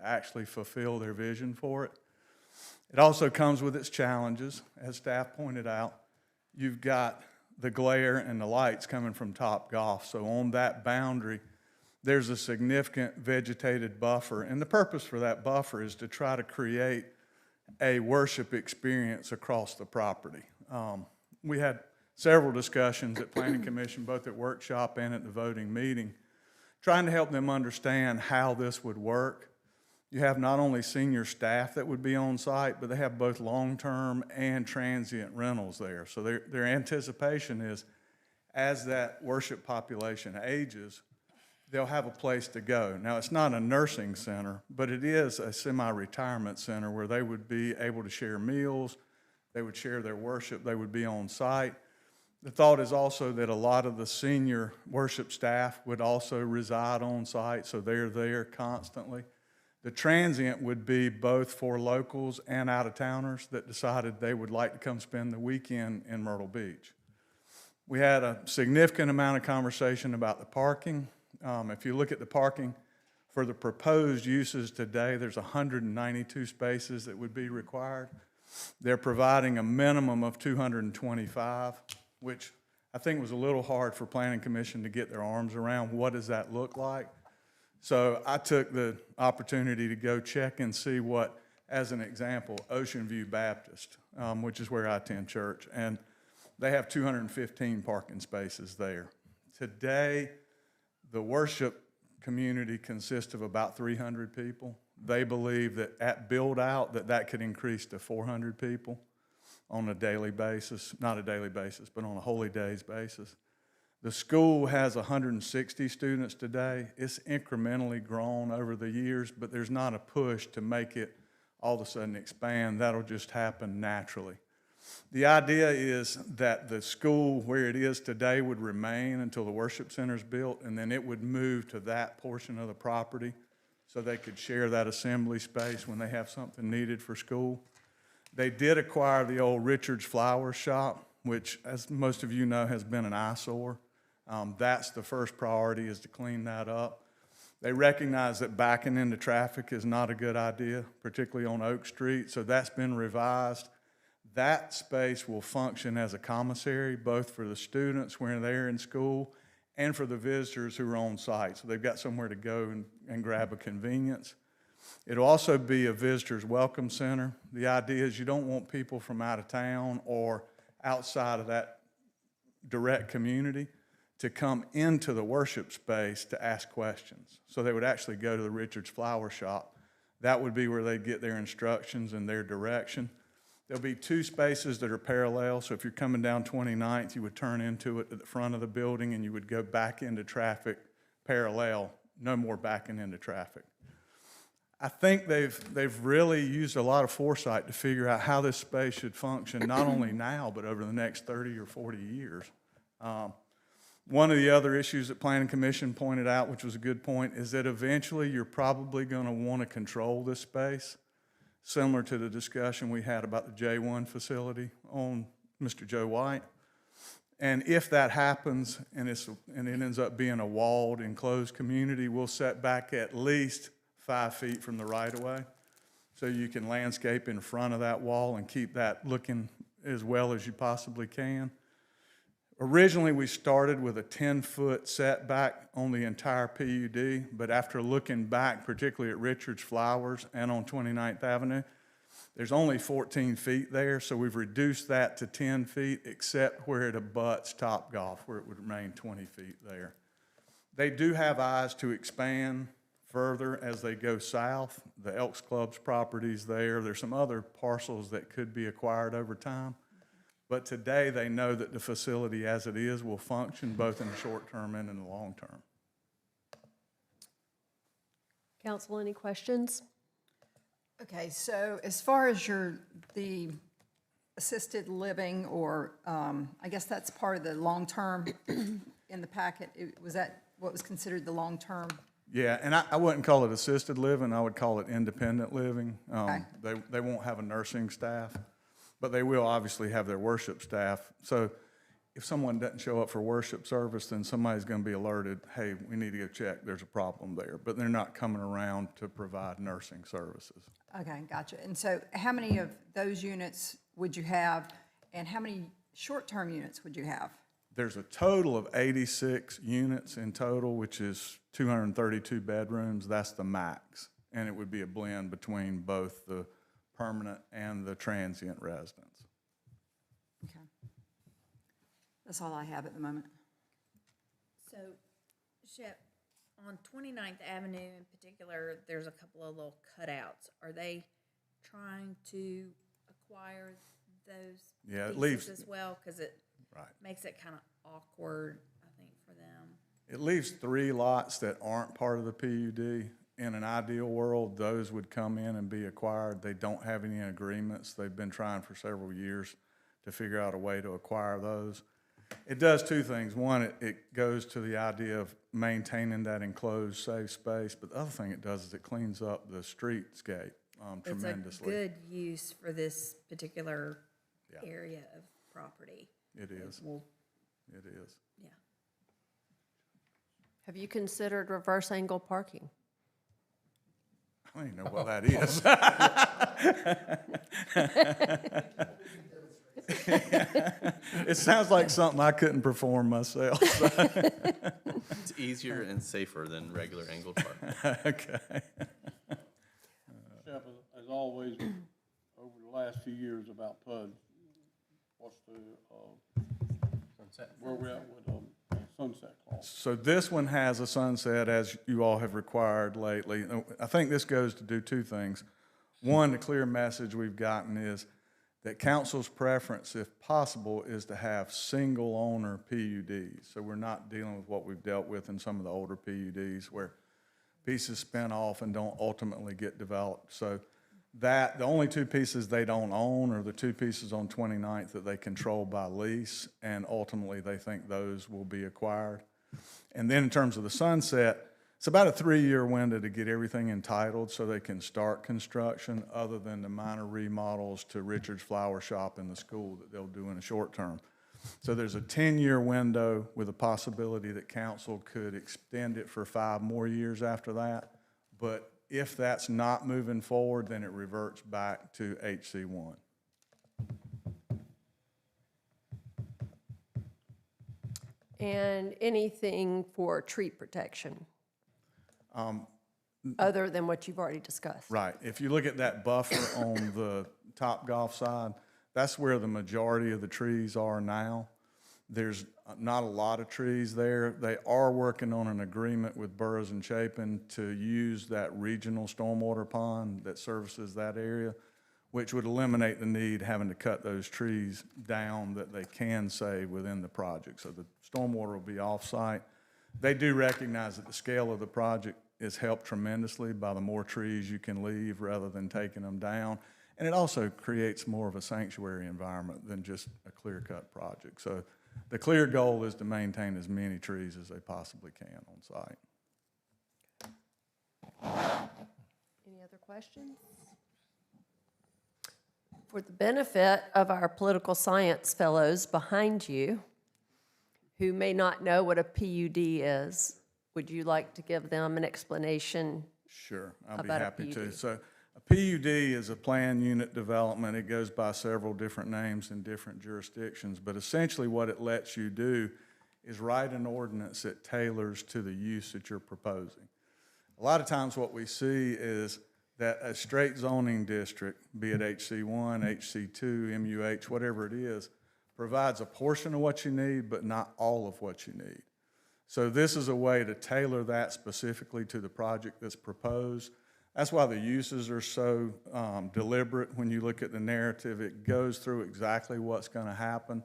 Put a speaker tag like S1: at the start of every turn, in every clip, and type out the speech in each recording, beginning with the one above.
S1: to actually fulfill their vision for it. It also comes with its challenges. As staff pointed out, you've got the glare and the lights coming from Topgolf. So on that boundary, there's a significant vegetated buffer. And the purpose for that buffer is to try to create a worship experience across the property. We had several discussions at Planning Commission, both at workshop and at the voting meeting, trying to help them understand how this would work. You have not only senior staff that would be on site, but they have both long-term and transient rentals there. So their anticipation is, as that worship population ages, they'll have a place to go. Now, it's not a nursing center, but it is a semi-retirement center where they would be able to share meals, they would share their worship, they would be on site. The thought is also that a lot of the senior worship staff would also reside on site, so they're there constantly. The transient would be both for locals and out-of-towners that decided they would like to come spend the weekend in Myrtle Beach. We had a significant amount of conversation about the parking. If you look at the parking for the proposed uses today, there's 192 spaces that would be required. They're providing a minimum of 225, which I think was a little hard for Planning Commission to get their arms around. What does that look like? So I took the opportunity to go check and see what, as an example, Ocean View Baptist, which is where I attend church, and they have 215 parking spaces there. Today, the worship community consists of about 300 people. They believe that at build out that could increase to 400 people on a daily basis, not a daily basis, but on a holy days basis. The school has 160 students today. It's incrementally grown over the years, but there's not a push to make it all of a sudden expand. That'll just happen naturally. The idea is that the school where it is today would remain until the worship center is built, and then it would move to that portion of the property so they could share that assembly space when they have something needed for school. They did acquire the old Richard's Flower Shop, which, as most of you know, has been an eyesore. That's the first priority, is to clean that up. They recognize that backing into traffic is not a good idea, particularly on Oak Street, so that's been revised. That space will function as a commissary, both for the students when they're in school and for the visitors who are on site. So they've got somewhere to go and grab a convenience. It'll also be a visitor's welcome center. The idea is you don't want people from out of town or outside of that direct community to come into the worship space to ask questions. So they would actually go to the Richard's Flower Shop. That would be where they'd get their instructions and their direction. There'll be two spaces that are parallel, so if you're coming down 29th, you would turn into it at the front of the building and you would go back into traffic parallel, no more backing into traffic. I think they've really used a lot of foresight to figure out how this space should function, not only now, but over the next 30 or 40 years. One of the other issues that Planning Commission pointed out, which was a good point, is that eventually you're probably going to want to control this space, similar to the discussion we had about the J1 facility on Mr. Joe White. And if that happens and it ends up being a walled, enclosed community, we'll set back at least 5 feet from the right-of-way, so you can landscape in front of that wall and keep that looking as well as you possibly can. Originally, we started with a 10-foot setback on the entire PUD, but after looking back, particularly at Richard's Flowers and on 29th Avenue, there's only 14 feet there, so we've reduced that to 10 feet, except where it abuts Topgolf, where it would remain 20 feet there. They do have eyes to expand further as they go south. The Elks Club's properties there. There's some other parcels that could be acquired over time. But today they know that the facility as it is will function both in the short term and in the long term.
S2: Council, any questions?
S3: Okay, so as far as the assisted living, or I guess that's part of the long-term in the packet, was that what was considered the long-term?
S1: Yeah, and I wouldn't call it assisted living, I would call it independent living.
S3: Okay.
S1: They won't have a nursing staff, but they will obviously have their worship staff. So if someone doesn't show up for worship service, then somebody's going to be alerted, hey, we need to go check, there's a problem there. But they're not coming around to provide nursing services.
S3: Okay, gotcha. And so how many of those units would you have, and how many short-term units would you have?
S1: There's a total of 86 units in total, which is 232 bedrooms. That's the max. And it would be a blend between both the permanent and the transient residents.
S3: Okay. That's all I have at the moment.
S4: So, Shep, on 29th Avenue in particular, there's a couple of little cutouts. Are they trying to acquire those
S1: Yeah, it
S4: pieces
S1: leaves-
S4: as well? Because it
S1: Right.
S4: makes it kind of awkward, I think, for them.
S1: It leaves 3 lots that aren't part of the PUD. In an ideal world, those would come in and be acquired. They don't have any agreements. They've been trying for several years to figure out a way to acquire those. It does 2 things. One, it goes to the idea of maintaining that enclosed, safe space. But the other thing it does is it cleans up the streetscape tremendously.
S4: It's a good use for this particular
S1: Yeah.
S4: area of property.
S1: It is.
S4: Well,
S1: It is.
S4: yeah.
S2: Have you considered reverse angle parking?
S1: I don't even know what that is. It sounds like something I couldn't perform myself.
S5: It's easier and safer than regular angled parking.
S1: Okay.
S6: Shep, as always, over the last few years about PUD, what's the, where we at with, sunset clause?
S1: So this one has a sunset, as you all have required lately. I think this goes to do 2 things. One, the clear message we've gotten is that council's preference, if possible, is to have single-owner PUDs. So we're not dealing with what we've dealt with in some of the older PUDs where pieces spin off and don't ultimately get developed. So that, the only 2 pieces they don't own are the 2 pieces on 29th that they control by lease, and ultimately they think those will be acquired. And then in terms of the sunset, it's about a 3-year window to get everything entitled so they can start construction, other than the minor remodels to Richard's Flower Shop and the school that they'll do in the short term. So there's a 10-year window with a possibility that council could extend it for 5 more years after that. But if that's not moving forward, then it reverts back to HC1.
S2: And anything for tree protection? Other than what you've already discussed?
S1: Right. If you look at that buffer on the Top Golf side, that's where the majority of the trees are now. There's not a lot of trees there. They are working on an agreement with Burroughs and Chapin to use that regional stormwater pond that services that area, which would eliminate the need having to cut those trees down that they can save within the project. So the stormwater will be off-site. They do recognize that the scale of the project is helped tremendously by the more trees you can leave rather than taking them down. And it also creates more of a sanctuary environment than just a clear-cut project. So the clear goal is to maintain as many trees as they possibly can on site.
S2: Any other questions? For the benefit of our political science fellows behind you, who may not know what a PUD is, would you like to give them an explanation?
S1: Sure, I'll be
S2: About a
S1: happy to.
S2: PUD.
S1: So a PUD is a planned unit development. It goes by several different names in different jurisdictions, but essentially what it lets you do is write an ordinance that tailors to the use that you're proposing. A lot of times what we see is that a straight zoning district, be it HC1, HC2, MUH, whatever it is, provides a portion of what you need, but not all of what you need. So this is a way to tailor that specifically to the project that's proposed. That's why the uses are so deliberate. When you look at the narrative, it goes through exactly what's going to happen.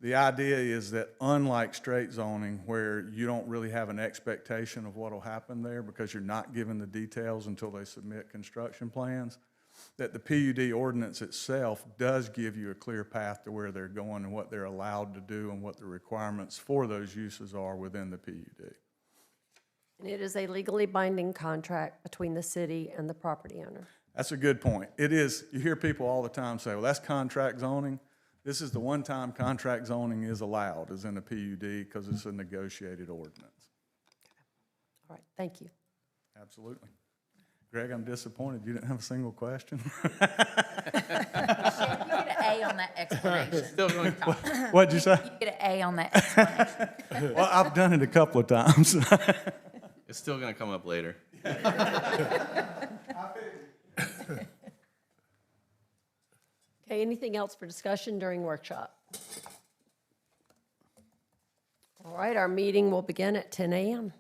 S1: The idea is that unlike straight zoning, where you don't really have an expectation of what will happen there because you're not given the details until they submit construction plans, that the PUD ordinance itself does give you a clear path to where they're going and what they're allowed to do and what the requirements for those uses are within the PUD.
S2: And it is a legally binding contract between the city and the property owner.
S1: That's a good point. It is. You hear people all the time say, well, that's contract zoning. This is the one time contract zoning is allowed, is in a PUD, because it's a negotiated ordinance.
S2: All right, thank you.
S1: Absolutely. Greg, I'm disappointed you didn't have a single question.
S4: You get an A on that explanation.
S5: Still going,
S1: What'd you say?
S4: You get an A on that explanation.
S1: Well, I've done it a couple of times.
S5: it's still gonna come up later.
S2: Okay, anything else for discussion during workshop? All right, our meeting will begin at 10 a.m.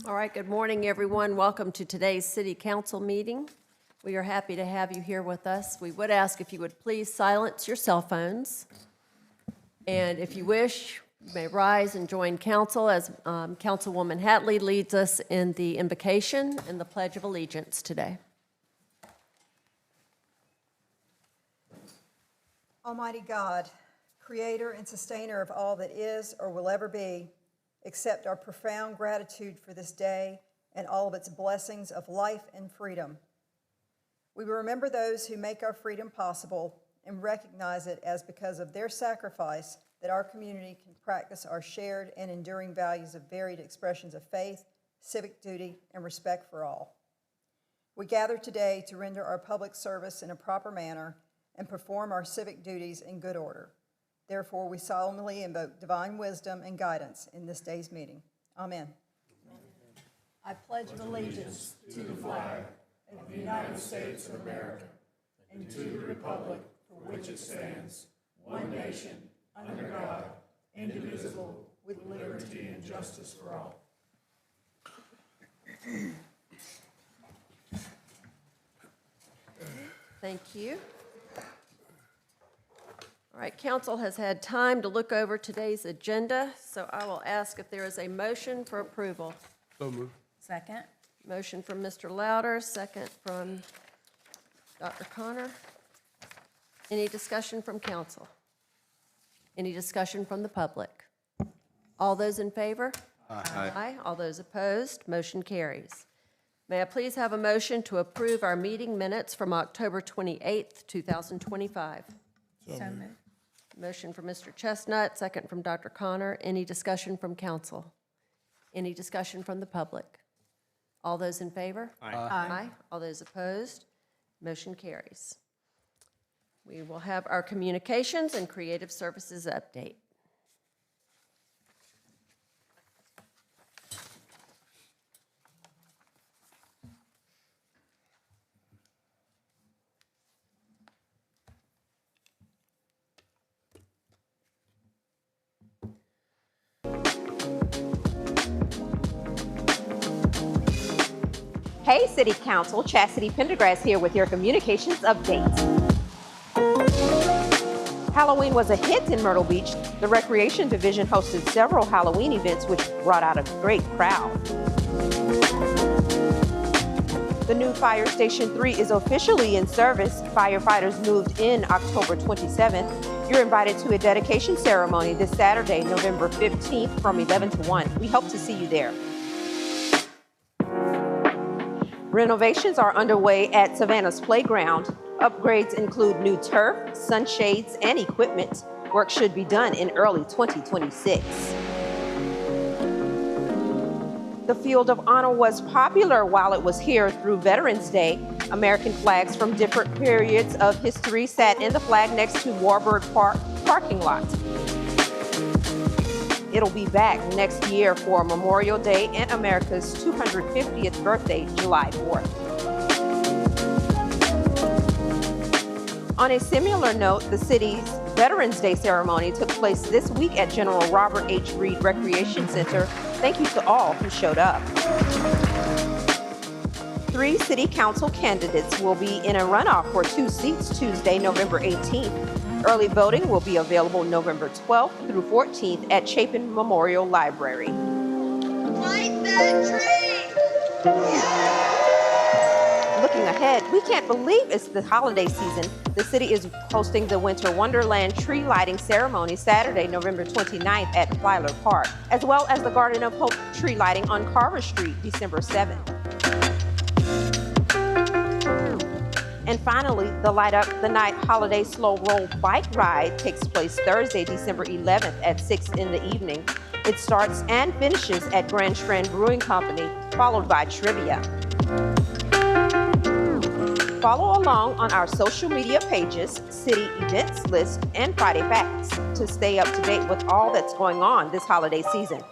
S2: All right, good morning, everyone. Welcome to today's City Council meeting. We are happy to have you here with us. We would ask if you would please silence your cell phones. And if you wish, you may rise and join council as Councilwoman Hatley leads us in the invocation and the Pledge of Allegiance today.
S3: Almighty God, creator and sustainer of all that is or will ever be, accept our profound gratitude for this day and all of its blessings of life and freedom. We will remember those who make our freedom possible and recognize it as because of their sacrifice that our community can practice our shared and enduring values of varied expressions of faith, civic duty, and respect for all. We gather today to render our public service in a proper manner and perform our civic duties in good order. Therefore, we solemnly invoke divine wisdom and guidance in this day's meeting. Amen. I pledge allegiance to the flag of the United States of America and to the republic for which it stands, one nation, under God, indivisible, with liberty and justice for all.
S2: Thank you. All right, council has had time to look over today's agenda, so I will ask if there is a motion for approval.
S6: So moved.
S4: Second.
S2: Motion from Mr. Louder, second from Dr. Connor. Any discussion from council? Any discussion from the public? All those in favor?
S5: Aye.
S2: Aye. All those opposed? Motion carries. May I please have a motion to approve our meeting minutes from October 28th, 2025?
S4: So moved.
S2: Motion from Mr. Chestnut, second from Dr. Connor. Any discussion from council? Any discussion from the public? All those in favor?
S5: Aye.
S2: Aye. All those opposed? Motion carries. We will have our communications and creative services update.
S7: Hey City Council, Chastity Pendergrass here with your communications update. Halloween was a hit in Myrtle Beach. The Recreation Division hosted several Halloween events which brought out a great crowd. The new Fire Station 3 is officially in service. Firefighters moved in October 27th. You're invited to a dedication ceremony this Saturday, November 15th from 11 to 1. We hope to see you there. Renovations are underway at Savannah's playground. Upgrades include new turf, sunshades, and equipment. Work should be done in early 2026. The Field of Honor was popular while it was here through Veterans Day. American flags from different periods of history sat in the flag next to Warburg Park parking lot. It'll be back next year for Memorial Day and America's 250th birthday, July 4th. On a similar note, the city's Veterans Day ceremony took place this week at General Robert H. Reed Recreation Center. Thank you to all who showed up. 3 city council candidates will be in a runoff for 2 seats Tuesday, November 18th. Early voting will be available November 12th through 14th at Chapin Memorial Library.
S8: Plant that tree!
S7: Looking ahead, we can't believe it's the holiday season. The city is hosting the Winter Wonderland tree lighting ceremony Saturday, November 29th at Flyler Park, as well as the Garden of Hope tree lighting on Carver Street, December 7th. And finally, the Light Up the Night Holiday Slow Roll Bike Ride takes place Thursday, December 11th at 6 in the evening. It starts and finishes at Grand Strand Brewing Company, followed by trivia. Follow along on our social media pages, city events list, and Friday Facts to stay up to date with all that's going on this holiday season.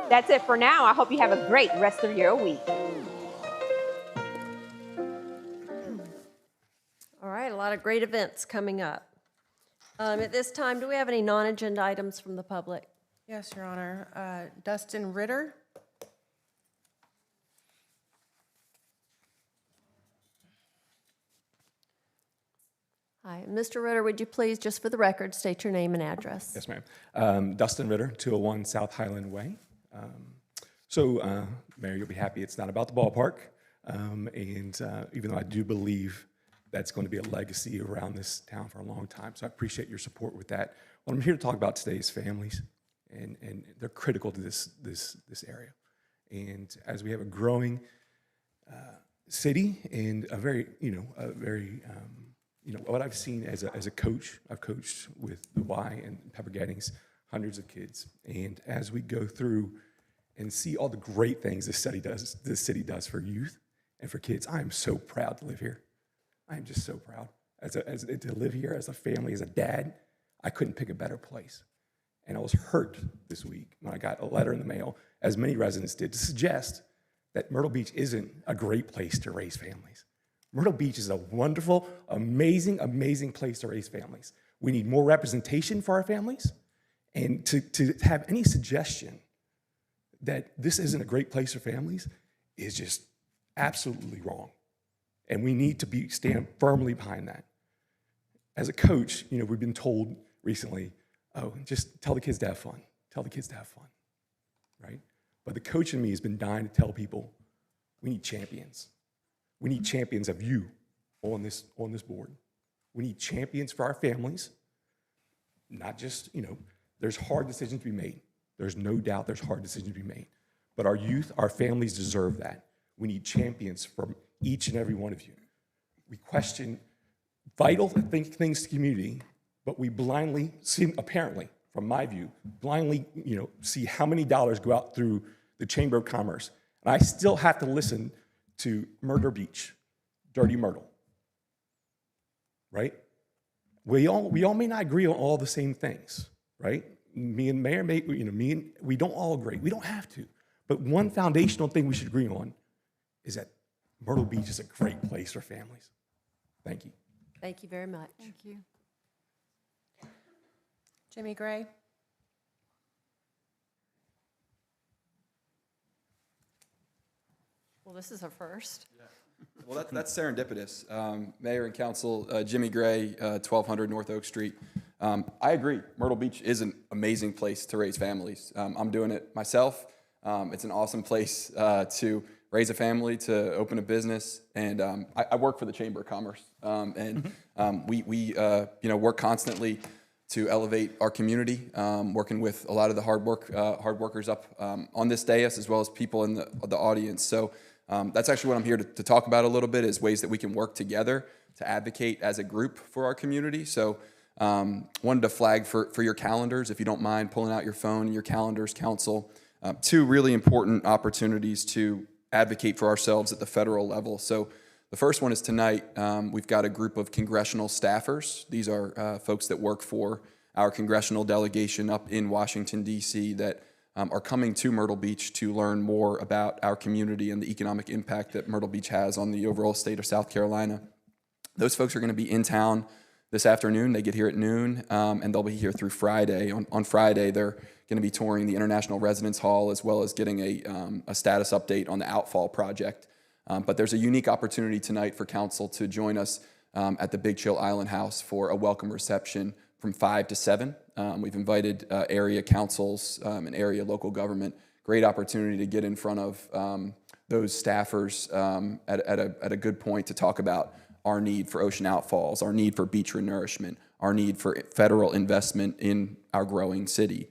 S7: That's it for now. I hope you have a great rest of your week.
S2: All right, a lot of great events coming up. At this time, do we have any non-agenda items from the public?
S9: Yes, Your Honor. Dustin Ritter.
S2: Hi, Mr. Ritter, would you please, just for the record, state your name and address?
S10: Yes, ma'am. Dustin Ritter, 201 South Highland Way. Mayor, you'll be happy it's not about the ballpark. Even though I do believe that's going to be a legacy around this town for a long time. So I appreciate your support with that. What I'm here to talk about today is families, and they're critical to this area. And as we have a growing city and what I've seen as a coach, I've coached with the Y and Pepper Gettings, hundreds of kids. And as we go through and see all the great things this city does for youth and for kids, I am so proud to live here. I am just so proud. To live here as a family, as a dad, I couldn't pick a better place. And I was hurt this week when I got a letter in the mail, as many residents did, to suggest that Myrtle Beach isn't a great place to raise families. Myrtle Beach is a wonderful, amazing, amazing place to raise families. We need more representation for our families. And to have any suggestion that this isn't a great place for families is just absolutely wrong. And we need to stand firmly behind that. As a coach, we've been told recently, oh, just tell the kids to have fun. Tell the kids to have fun, right? But the coach in me has been dying to tell people we need champions. We need champions of you on this board. We need champions for our families, not just, there's hard decisions to be made. There's no doubt there's hard decisions to be made. But our youth, our families deserve that. We need champions from each and every one of you. We question vital things to community, but we blindly see, apparently, from my view, blindly, see how many dollars go out through the Chamber of Commerce. And I still have to listen to Murder Beach, Dirty Myrtle, right? We all may not agree on all the same things, right? Me and Mayor, we don't all agree. We don't have to. But one foundational thing we should agree on is that Myrtle Beach is a great place for families. Thank you.
S2: Thank you very much.
S3: Thank you.
S9: Jimmy Gray.
S2: Well, this is a first.
S11: Well, that's serendipitous. Mayor and Council, Jimmy Gray, 1200 North Oak Street. I agree. Myrtle Beach is an amazing place to raise families. I'm doing it myself. It's an awesome place to raise a family, to open a business, and I work for the Chamber of Commerce, we work constantly to elevate our community, working with a lot of the hard workers up on this dais, as well as people in the audience. So that's actually what I'm here to talk about a little bit, is ways that we can work together to advocate as a group for our community. So wanted to flag for your calendars, if you don't mind pulling out your phone and your calendars, Council, two really important opportunities to advocate for ourselves at the federal level. So the first one is tonight. We've got a group of congressional staffers. These are folks that work for our congressional delegation up in Washington, D.C. that are coming to Myrtle Beach to learn more about our community and the economic impact that Myrtle Beach has on the overall state of South Carolina. Those folks are going to be in town this afternoon. They get here at noon, and they'll be here through Friday. On Friday, they're going to be touring the International Residence Hall, as well as getting a status update on the Outfall project. But there's a unique opportunity tonight for council to join us at the Big Chill Island House for a welcome reception from 5 to 7. We've invited area councils and area local government. Great opportunity to get in front of those staffers at a good point to talk about our need for ocean outfalls, our need for beach renourishment, our need for federal investment in our growing city,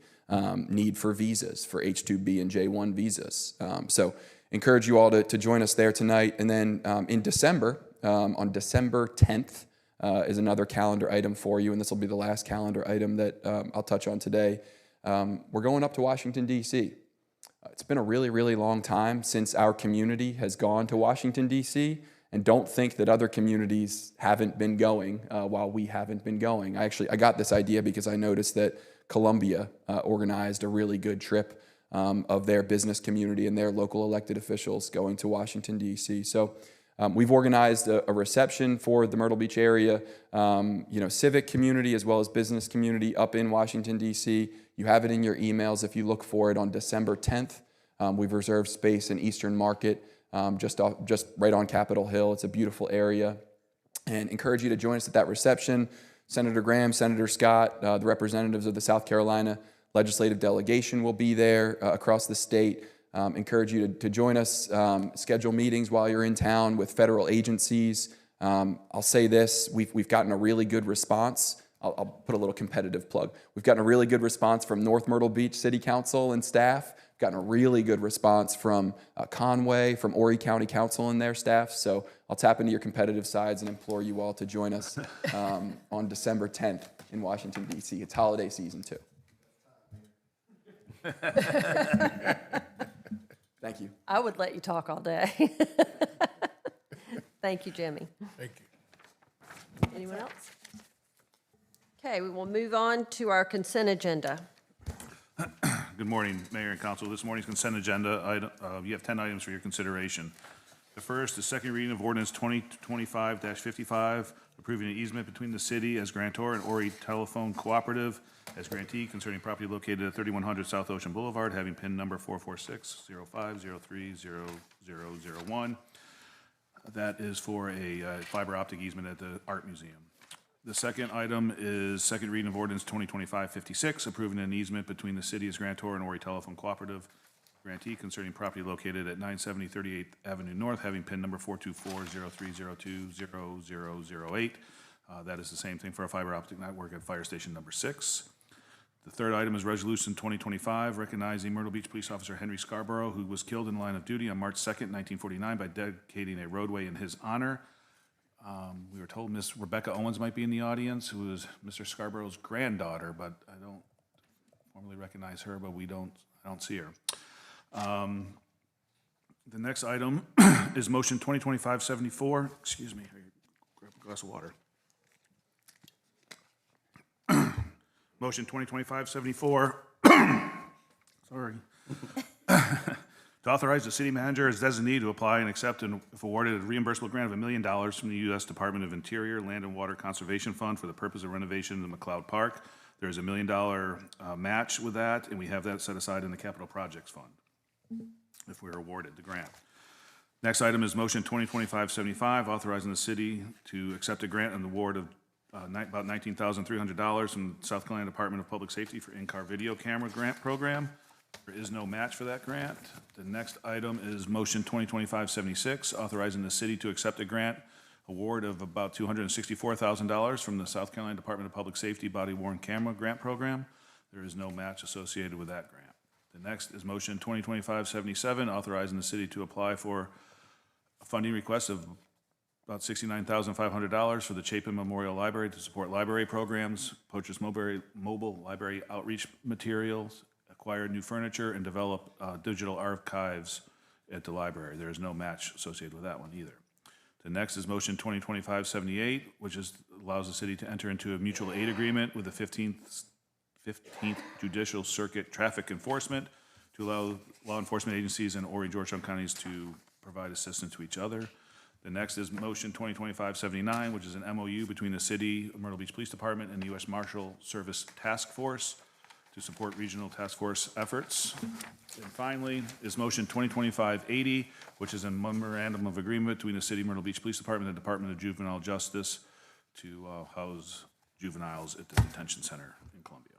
S11: need for visas, for H-2B and J-1 visas. So encourage you all to join us there tonight. And then in December, on December 10th, is another calendar item for you, and this will be the last calendar item that I'll touch on today. We're going up to Washington, D.C. It's been a really, really long time since our community has gone to Washington, D.C., and don't think that other communities haven't been going while we haven't been going. I got this idea because I noticed that Columbia organized a really good trip of their business community and their local elected officials going to Washington, D.C. So We've organized a reception for the Myrtle Beach area, civic community as well as business community up in Washington, D.C. You have it in your emails if you look for it on December 10th. We've reserved space in Eastern Market, just right on Capitol Hill. It's a beautiful area. And encourage you to join us at that reception. Senator Graham, Senator Scott, the representatives of the South Carolina legislative delegation will be there across the state. Encourage you to join us, schedule meetings while you're in town with federal agencies. I'll say this, we've gotten a really good response. I'll put a little competitive plug. We've gotten a really good response from North Myrtle Beach City Council and staff. We've gotten a really good response from Conway, from Horry County Council and their staff. So I'll tap into your competitive sides and implore you all to join us on December 10th in Washington, D.C. It's holiday season too. Thank you.
S2: I would let you talk all day. Thank you, Jimmy.
S12: Thank you.
S2: Anyone else? Okay, we will move on to our consent agenda.
S12: Good morning, Mayor and Council. This morning's consent agenda, you have 10 items for your consideration. The first is second reading of ordinance 2025-55, approving an easement between the city as grantor and Horry Telephone Cooperative as grantee concerning property located at 3100 South Ocean Boulevard, having PIN number 446-0503-0001. That is for a fiber optic easement at the Art Museum. The second item is second reading of ordinance 2025-56, approving an easement between the city as grantor and Horry Telephone Cooperative grantee concerning property located at 970 38th Avenue North, having PIN number 424-0302-0008. That is the same thing for a fiber optic network at Fire Station number 6. The third item is Resolution 2025, recognizing Myrtle Beach Police Officer Henry Scarborough, who was killed in the line of duty on March 2nd, 1949, by dedicating a roadway in his honor. We were told Miss Rebecca Owens might be in the audience, who is Mr. Scarborough's granddaughter, but I don't formally recognize her, but I don't see her. The next item is motion 2025-74. Excuse me, grab a glass of water. Motion 2025-74. Sorry. To authorize the city manager as designee to apply and accept, and if awarded, a reimbursable grant of $1 million from the U.S. Department of Interior Land and Water Conservation Fund for the purpose of renovation of the McLeod Park. There is $1 million match with that, and we have that set aside in the Capital Projects Fund if we're awarded the grant. Next item is motion 2025-75, authorizing the city to accept a grant and award of about $19,300 from the South Carolina Department of Public Safety for in-car video camera grant program. There is no match for that grant. The next item is motion 2025-76, authorizing the city to accept a grant award of about $264,000 from the South Carolina Department of Public Safety body-worn camera grant program. There is no match associated with that grant. The next is motion 2025-77, authorizing the city to apply for a funding request of about $69,500 for the Chapin Memorial Library to support library programs, purchase mobile library outreach materials, acquire new furniture, and develop digital archives at the library. There is no match associated with that one either. The next is motion 2025-78, which allows the city to enter into a mutual aid agreement with the 15th Judicial Circuit Traffic Enforcement to allow law enforcement agencies in Horry, Georgetown counties to provide assistance to each other. The next is motion 2025-79, which is an MOU between the city, Myrtle Beach Police Department, and the U.S. Marshal Service Task Force to support regional task force efforts. And finally is motion 2025-80, which is a memorandum of agreement between the city, Myrtle Beach Police Department, and the Department of Juvenile Justice to house juveniles at the detention center in Columbia.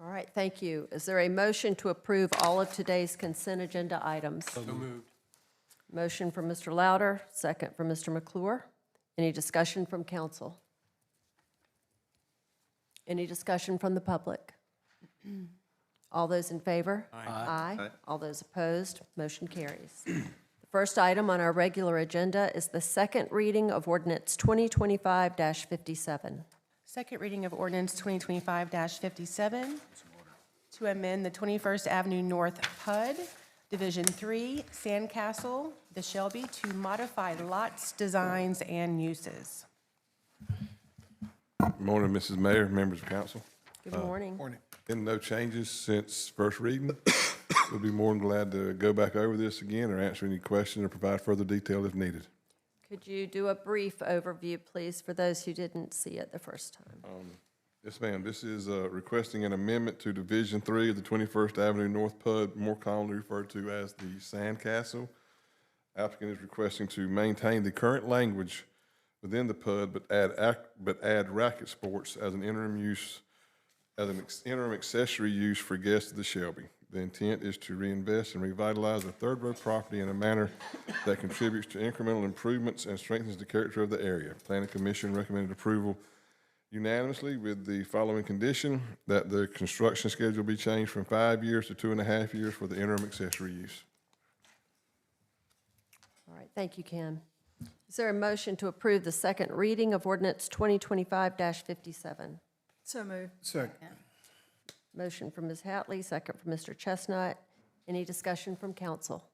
S2: All right, thank you. Is there a motion to approve all of today's consent agenda items?
S12: So moved.
S2: Motion from Mr. Louder, second from Mr. McClure. Any discussion from council? Any discussion from the public? All those in favor? Aye. Aye. All those opposed? Motion carries. The first item on our regular agenda is the second reading of ordinance 2025-57.
S9: Second reading of ordinance 2025-57 to amend the 21st Avenue North PUD, Division 3, Sandcastle, the Shelby, to modify lots, designs, and uses.
S13: Good morning, Mrs. Mayor, members of council.
S2: Good morning.
S13: Been no changes since first reading. We'll be more than glad to go back over this again or answer any questions or provide further detail if needed.
S2: Could you do a brief overview, please, for those who didn't see it the first time?
S13: Yes, ma'am. This is requesting an amendment to Division 3 of the 21st Avenue North PUD, more commonly referred to as the Sandcastle. Applicant is requesting to maintain the current language within the PUD, but add racket sports as an interim use, interim accessory use for guests of the Shelby. The intent is to reinvest and revitalize a third row property in a manner that contributes to incremental improvements and strengthens the character of the area. Planning Commission recommended approval unanimously with the following condition: that the construction schedule be changed from 5 years to 2.5 years for the interim accessory use.
S2: All right, thank you, Ken. Is there a motion to approve the second reading of ordinance 2025-57?
S3: So moved.
S6: Second.
S2: Motion from Ms. Hatley, second from Mr. Chestnut. Any discussion from council?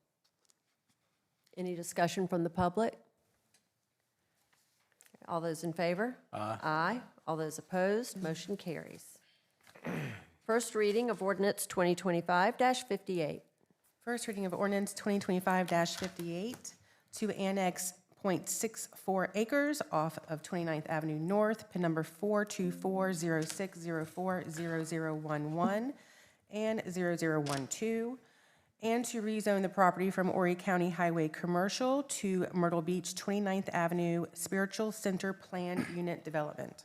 S2: Any discussion from the public? All those in favor? Aye. Aye. All those opposed? Motion carries. First reading of ordinance 2025-58.
S9: First reading of ordinance 2025-58 to annex .64 acres off of 29th Avenue North, PIN number 42406040011 and 0012, and to rezone the property from Horry County Highway Commercial to Myrtle Beach 29th Avenue Spiritual Center Planned Unit Development.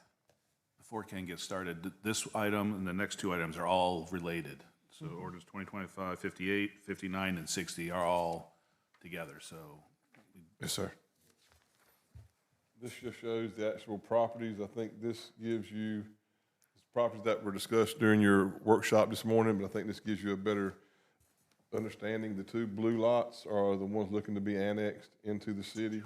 S12: Before Ken gets started, this item and the next two items are all related. So ordinance 2025, 58, 59, and 60 are all together, so.
S13: Yes, sir. This just shows the actual properties. I think this gives you properties that were discussed during your workshop this morning, but I think this gives you a better understanding. The two blue lots are the ones looking to be annexed into the city.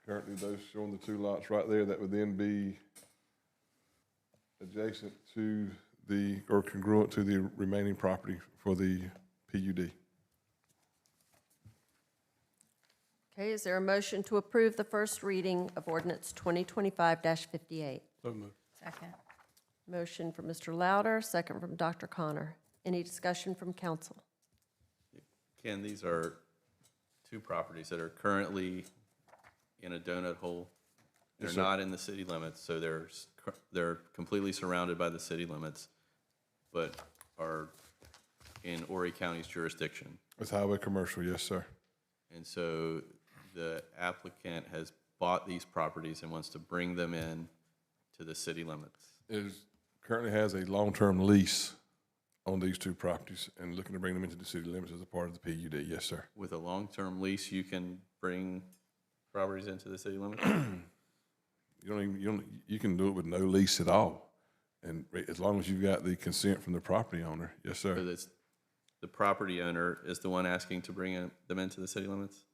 S13: Currently, those showing the two lots right there that would then be adjacent to the, or congruent to the remaining property for the PUD.
S2: Okay, is there a motion to approve the first reading of ordinance 2025-58?
S6: So moved.
S4: Second.
S2: Motion from Mr. Louder, second from Dr. Connor. Any discussion from council?
S5: Ken, these are two properties that are currently in a donut hole. They're
S13: Yes, sir.
S5: not in the city limits, so they're completely surrounded by the city limits, but are in Horry County's jurisdiction.
S13: It's highway commercial, yes, sir.
S5: And so the applicant has bought these properties and wants to bring them in to the city limits.
S13: Currently has a long-term lease on these two properties and looking to bring them into the city limits as a part of the PUD, yes, sir.
S5: With a long-term lease, you can bring properties into the city limits?
S13: You can do it with no lease at all. And as long as you've got the consent from the property owner, yes, sir.
S5: So that's, the property owner is the one asking to bring them into the city limits?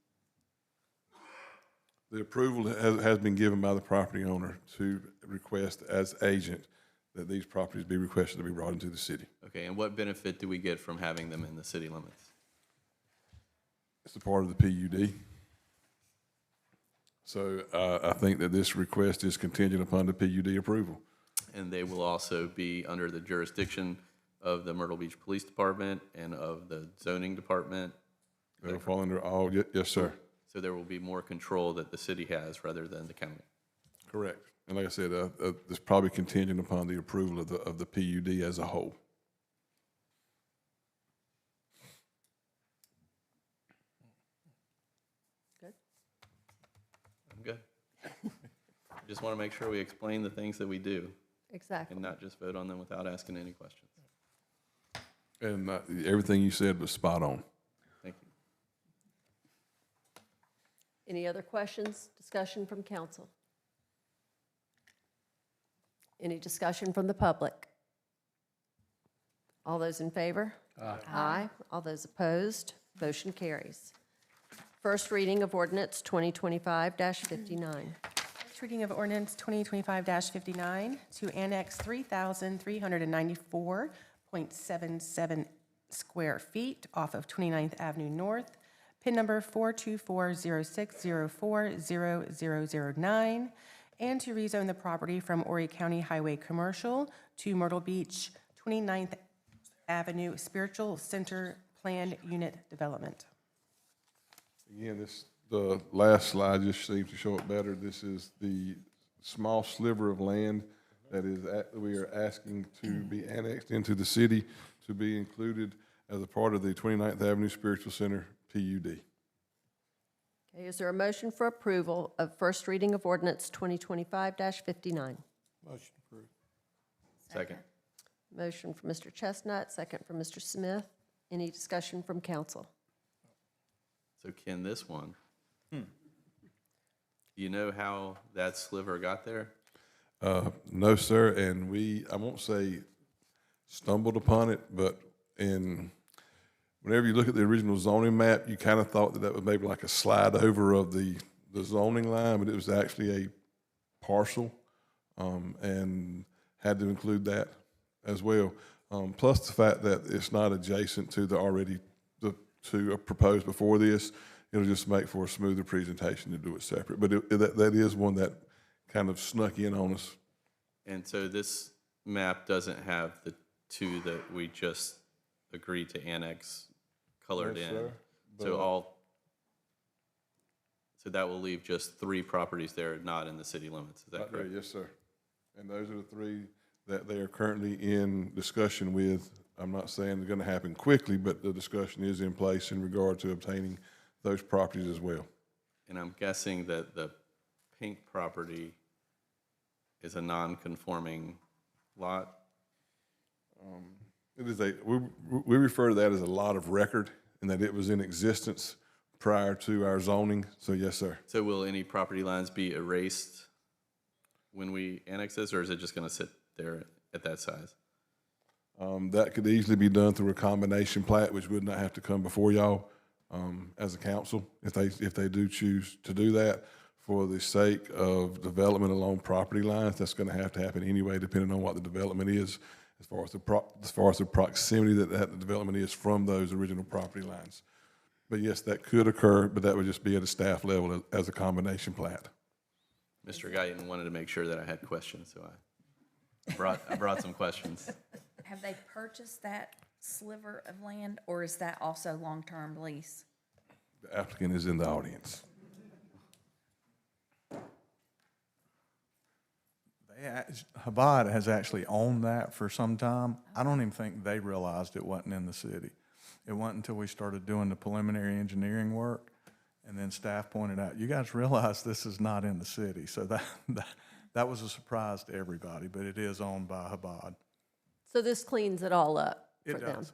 S13: The approval has been given by the property owner to request as agent that these properties be requested to be brought into the city.
S5: Okay, and what benefit do we get from having them in the city limits?
S13: It's a part of the PUD. So I think that this request is contingent upon the PUD approval.
S5: And they will also be under the jurisdiction of the Myrtle Beach Police Department and of the zoning department?
S13: They'll fall under all, yes, sir.
S5: So there will be more control that the city has rather than the county?
S13: Correct. And like I said, it's probably contingent upon the approval of the PUD as a whole.
S2: Good?
S5: I'm good. Just want to make sure we explain the things that we do
S2: Exactly.
S5: and not just vote on them without asking any questions.
S13: And everything you said was spot on.
S5: Thank you.
S2: Any other questions, discussion from council? Any discussion from the public? All those in favor? Aye. Aye. All those opposed? Motion carries. First reading of ordinance 2025-59.
S9: First reading of ordinance 2025-59 to annex 3,394.77 square feet off of 29th Avenue North, PIN number 42406040009, and to rezone the property from Horry County Highway Commercial to Myrtle Beach 29th Avenue Spiritual Center Planned Unit Development.
S13: Again, the last slide just seems to show it better. This is the small sliver of land that we are asking to be annexed into the city to be included as a part of the 29th Avenue Spiritual Center PUD.
S2: Okay, is there a motion for approval of first reading of ordinance 2025-59?
S6: Motion approved.
S5: Second.
S2: Motion from Mr. Chestnut, second from Mr. Smith. Any discussion from council?
S5: So Ken, this one, you know how that sliver got there?
S13: No, sir, and I won't say stumbled upon it, but whenever you look at the original zoning map, you kind of thought that was maybe like a slide over of the zoning line, but it was actually a parcel, and had to include that as well. Plus the fact that it's not adjacent to to proposed before this, it'll just make for a smoother presentation to do it separate. But that is one that kind of snuck in on us.
S5: And so this map doesn't have the two that we just agreed to annex colored
S13: No,
S5: in.
S13: sir,
S5: So so that will leave just 3 properties there not in the city limits, is that
S13: Right there,
S5: correct?
S13: yes, sir. And those are the 3 that they are currently in discussion with. I'm not saying they're gonna happen quickly, but the discussion is in place in regard to obtaining those properties as well.
S5: And I'm guessing that the pink property is a non-conforming lot?
S13: It is we refer to that as a lot of record, and that it was in existence prior to our zoning, so yes, sir.
S5: So will any property lines be erased when we annex this, or is it just gonna sit there at that size?
S13: That could easily be done through a combination plat, which would not have to come before y'all as a council, if they do choose to do that. For the sake of development along property lines, that's gonna have to happen anyway, depending on what the development is, as far as the proximity that the development is from those original property lines. But yes, that could occur, but that would just be at a staff level as a combination plat.
S5: Mr. Guyton wanted to make sure that I had questions, so I brought some questions.
S4: Have they purchased that sliver of land, or is that also long-term lease?
S13: The applicant is in the audience.
S1: Chabad has actually owned that for some time. I don't even think they realized it wasn't in the city. It wasn't until we started doing the preliminary engineering work, and then staff pointed out, you guys realize this is not in the city. So that was a surprise to everybody, but it is owned by Chabad.
S2: So this cleans it all up for
S1: It
S2: them?
S1: does.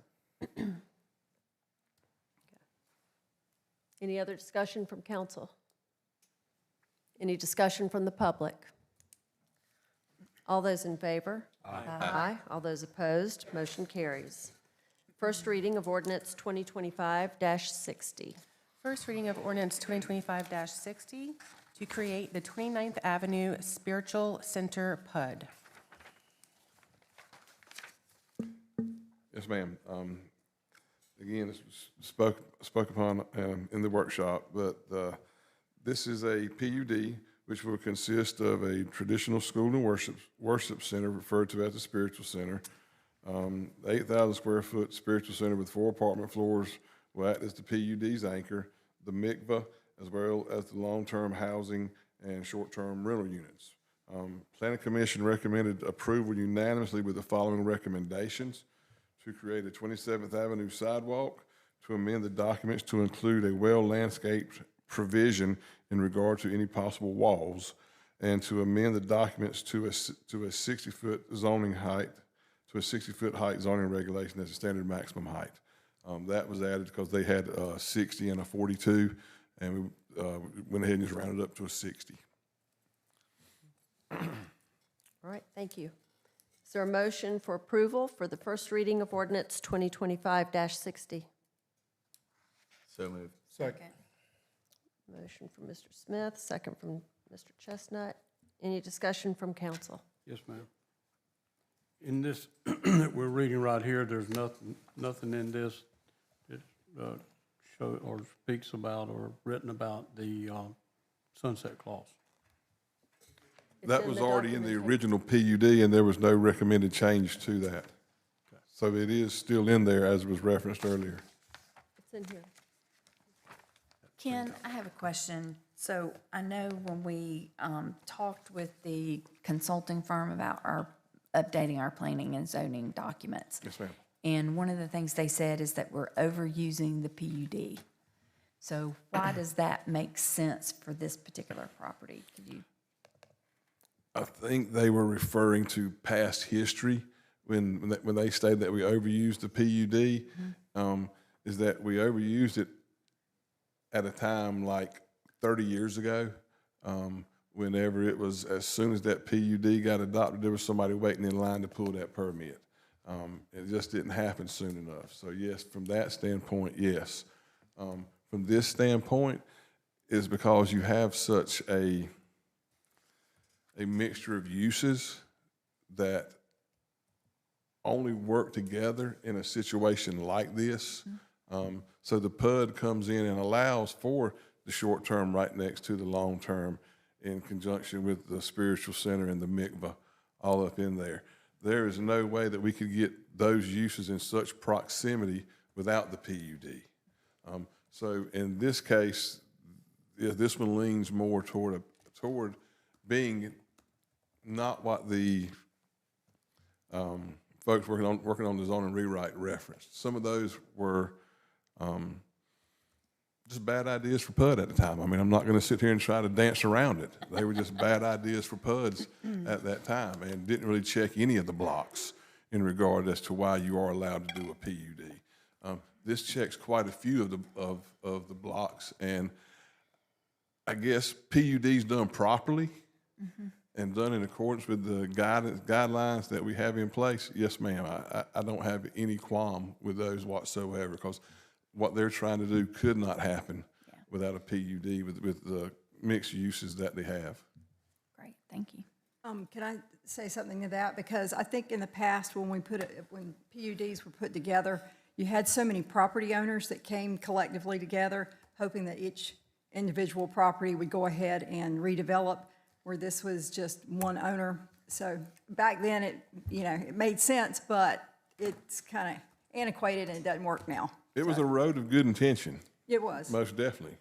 S2: Any other discussion from council? Any discussion from the public? All those in favor? Aye. Aye. All those opposed? Motion carries. First reading of ordinance 2025-60.
S9: First reading of ordinance 2025-60 to create the 29th Avenue Spiritual Center PUD.
S13: Yes, ma'am. Again, this was spoke upon in the workshop, but this is a PUD which will consist of a traditional school and worship center referred to as the Spiritual Center. 8,000 square foot spiritual center with 4 apartment floors will act as the PUD's anchor, the mikvah, as well as the long-term housing and short-term rental units. Planning Commission recommended approval unanimously with the following recommendations: to create a 27th Avenue sidewalk, to amend the documents to include a well-landscaped provision in regard to any possible walls, and to amend the documents to a 60-foot zoning height, to a 60-foot height zoning regulation as a standard maximum height. That was added because they had 60 and a 42, and we went ahead and just rounded up to a 60.
S2: All right, thank you. Is there a motion for approval for the first reading of ordinance 2025-60?
S5: So moved.
S6: Second.
S2: Motion from Mr. Smith, second from Mr. Chestnut. Any discussion from council?
S6: Yes, ma'am. In this that we're reading right here, there's nothing in this that show or speaks about or written about the sunset clause.
S2: It's
S13: That
S2: in
S13: was
S2: the
S13: already in the
S2: documentation.
S13: original PUD, and there was no recommended change to that. So it is still in there as was referenced earlier.
S2: It's in here.
S4: Ken, I have a question. So I know when we talked with the consulting firm about updating our planning and zoning documents.
S13: Yes, ma'am.
S4: And one of the things they said is that we're overusing the PUD. So why does that make sense for this particular property? Could you?
S13: I think they were referring to past history when they stated that we overused the PUD, is that we overused it at a time like 30 years ago. Whenever it was, as soon as that PUD got adopted, there was somebody waiting in line to pull that permit. It just didn't happen soon enough. So yes, from that standpoint, yes. From this standpoint, is because you have such a mixture of uses that only work together in a situation like this. So the PUD comes in and allows for the short term right next to the long term in conjunction with the spiritual center and the mikvah all up in there. There is no way that we could get those uses in such proximity without the PUD. So in this case, yeah, this one leans more toward being not what the folks working on the zoning rewrite referenced. Some of those were just bad ideas for PUD at the time. I mean, I'm not going to sit here and try to dance around it. They were just bad ideas for PUDs at that time, and didn't really check any of the blocks in regard as to why you are allowed to do a PUD. This checks quite a few of the blocks, and I guess PUDs done properly and done in accordance with the guidelines that we have in place. Yes, ma'am. I don't have any qualm with those whatsoever, because what they're trying to do could not happen without a PUD with the mixed uses that they have.
S4: Great, thank you.
S3: Can I say something to that? Because I think in the past, when PUDs were put together, you had so many property owners that came collectively together, hoping that each individual property would go ahead and redevelop, where this was just one owner. So back then, it made sense, but it's kind of antiquated and it doesn't work now.
S13: It was a road of good intention.
S3: It was.
S13: Most definitely.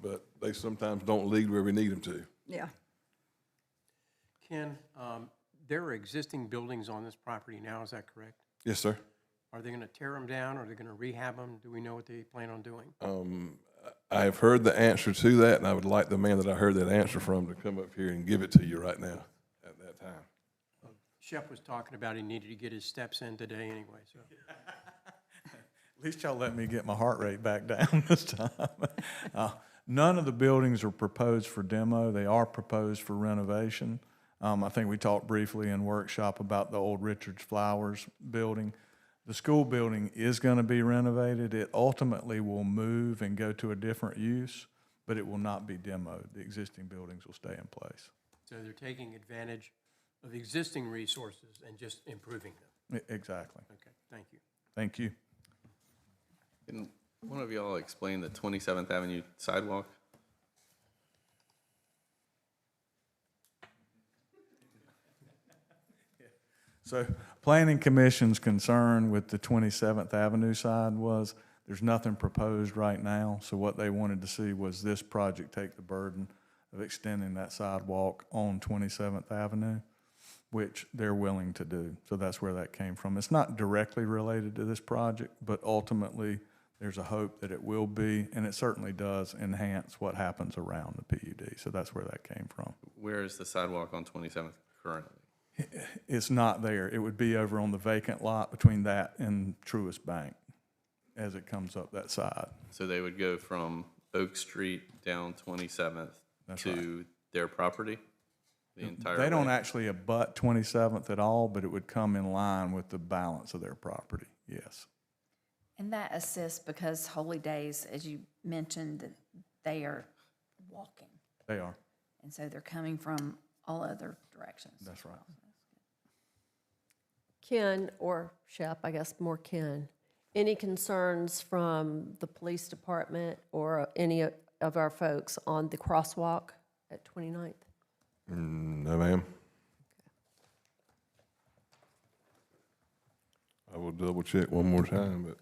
S13: But they sometimes don't lead where we need them to.
S3: Yeah.
S6: Ken, there are existing buildings on this property now, is that correct?
S13: Yes, sir.
S6: Are they going to tear them down, or are they going to rehab them? Do we know what they plan on doing?
S13: I have heard the answer to that, and I would like the man that I heard that answer from to come up here and give it to you right now at that time.
S6: Shep was talking about he needed to get his steps in today anyway, so.
S1: At least y'all let me get my heart rate back down this time. None of the buildings are proposed for demo. They are proposed for renovation. I think we talked briefly in workshop about the old Richards Flowers building. The school building is going to be renovated. It ultimately will move and go to a different use, but it will not be demoed. The existing buildings will stay in place.
S6: So they're taking advantage of existing resources and just improving them?
S1: Exactly.
S6: Okay, thank you.
S1: Thank you.
S5: Can one of y'all explain the 27th Avenue sidewalk?
S1: So Planning Commission's concern with the 27th Avenue side was there's nothing proposed right now. So what they wanted to see was this project take the burden of extending that sidewalk on 27th Avenue, which they're willing to do. So that's where that came from. It's not directly related to this project, but ultimately there's a hope that it will be, and it certainly does enhance what happens around the PUD. So that's where that came from.
S5: Where is the sidewalk on 27th currently?
S1: It's not there. It would be over on the vacant lot between that and Truist Bank as it comes up that side.
S5: So they would go from Oak Street down 27th to their property? The entire
S1: They don't
S5: way?
S1: actually abut 27th at all, but it would come in line with the balance of their property, yes.
S4: And that assists because Holy Days, as you mentioned, that they are walking.
S1: They are.
S4: And so they're coming from all other directions.
S1: That's right.
S2: Ken, or Shep, I guess more Ken, any concerns from the police department or any of our folks on the crosswalk at 29th?
S13: No, ma'am. I will double check one more time, but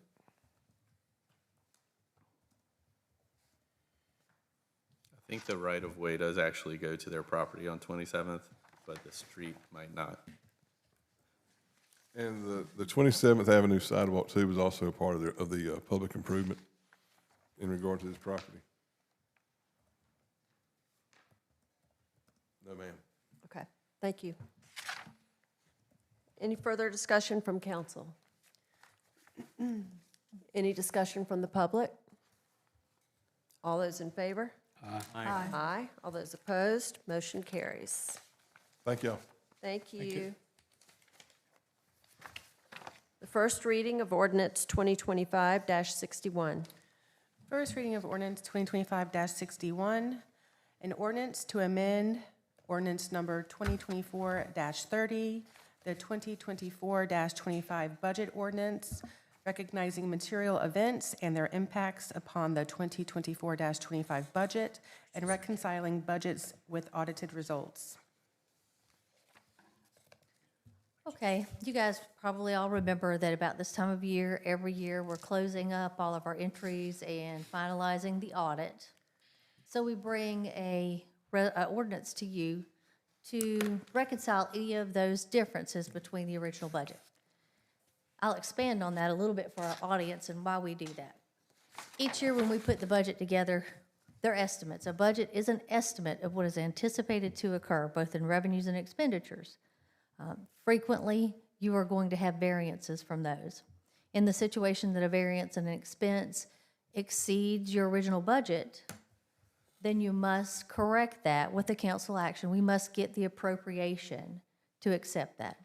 S5: think the right-of-way does actually go to their property on 27th, but the street might not.
S13: And the 27th Avenue sidewalk too was also a part of the public improvement in regard to this property. No, ma'am.
S2: Okay, thank you. Any further discussion from council? Any discussion from the public? All those in favor?
S3: Aye.
S2: Aye. All those opposed? Motion carries.
S13: Thank y'all.
S2: Thank you. The first reading of ordinance 2025-61.
S9: First reading of ordinance 2025-61, an ordinance to amend ordinance number 2024-30, the 2024-25 budget ordinance, recognizing material events and their impacts upon the 2024-25 budget, and reconciling budgets with audited results.
S14: Okay, you guys probably all remember that about this time of year, every year, we're closing up all of our entries and finalizing the audit. So we bring a ordinance to you to reconcile any of those differences between the original budget. I'll expand on that a little bit for our audience and why we do that. Each year when we put the budget together, they're estimates. A budget is an estimate of what is anticipated to occur, both in revenues and expenditures. Frequently, you are going to have variances from those. In the situation that a variance and an expense exceeds your original budget, then you must correct that with the council action. We must get the appropriation to accept that.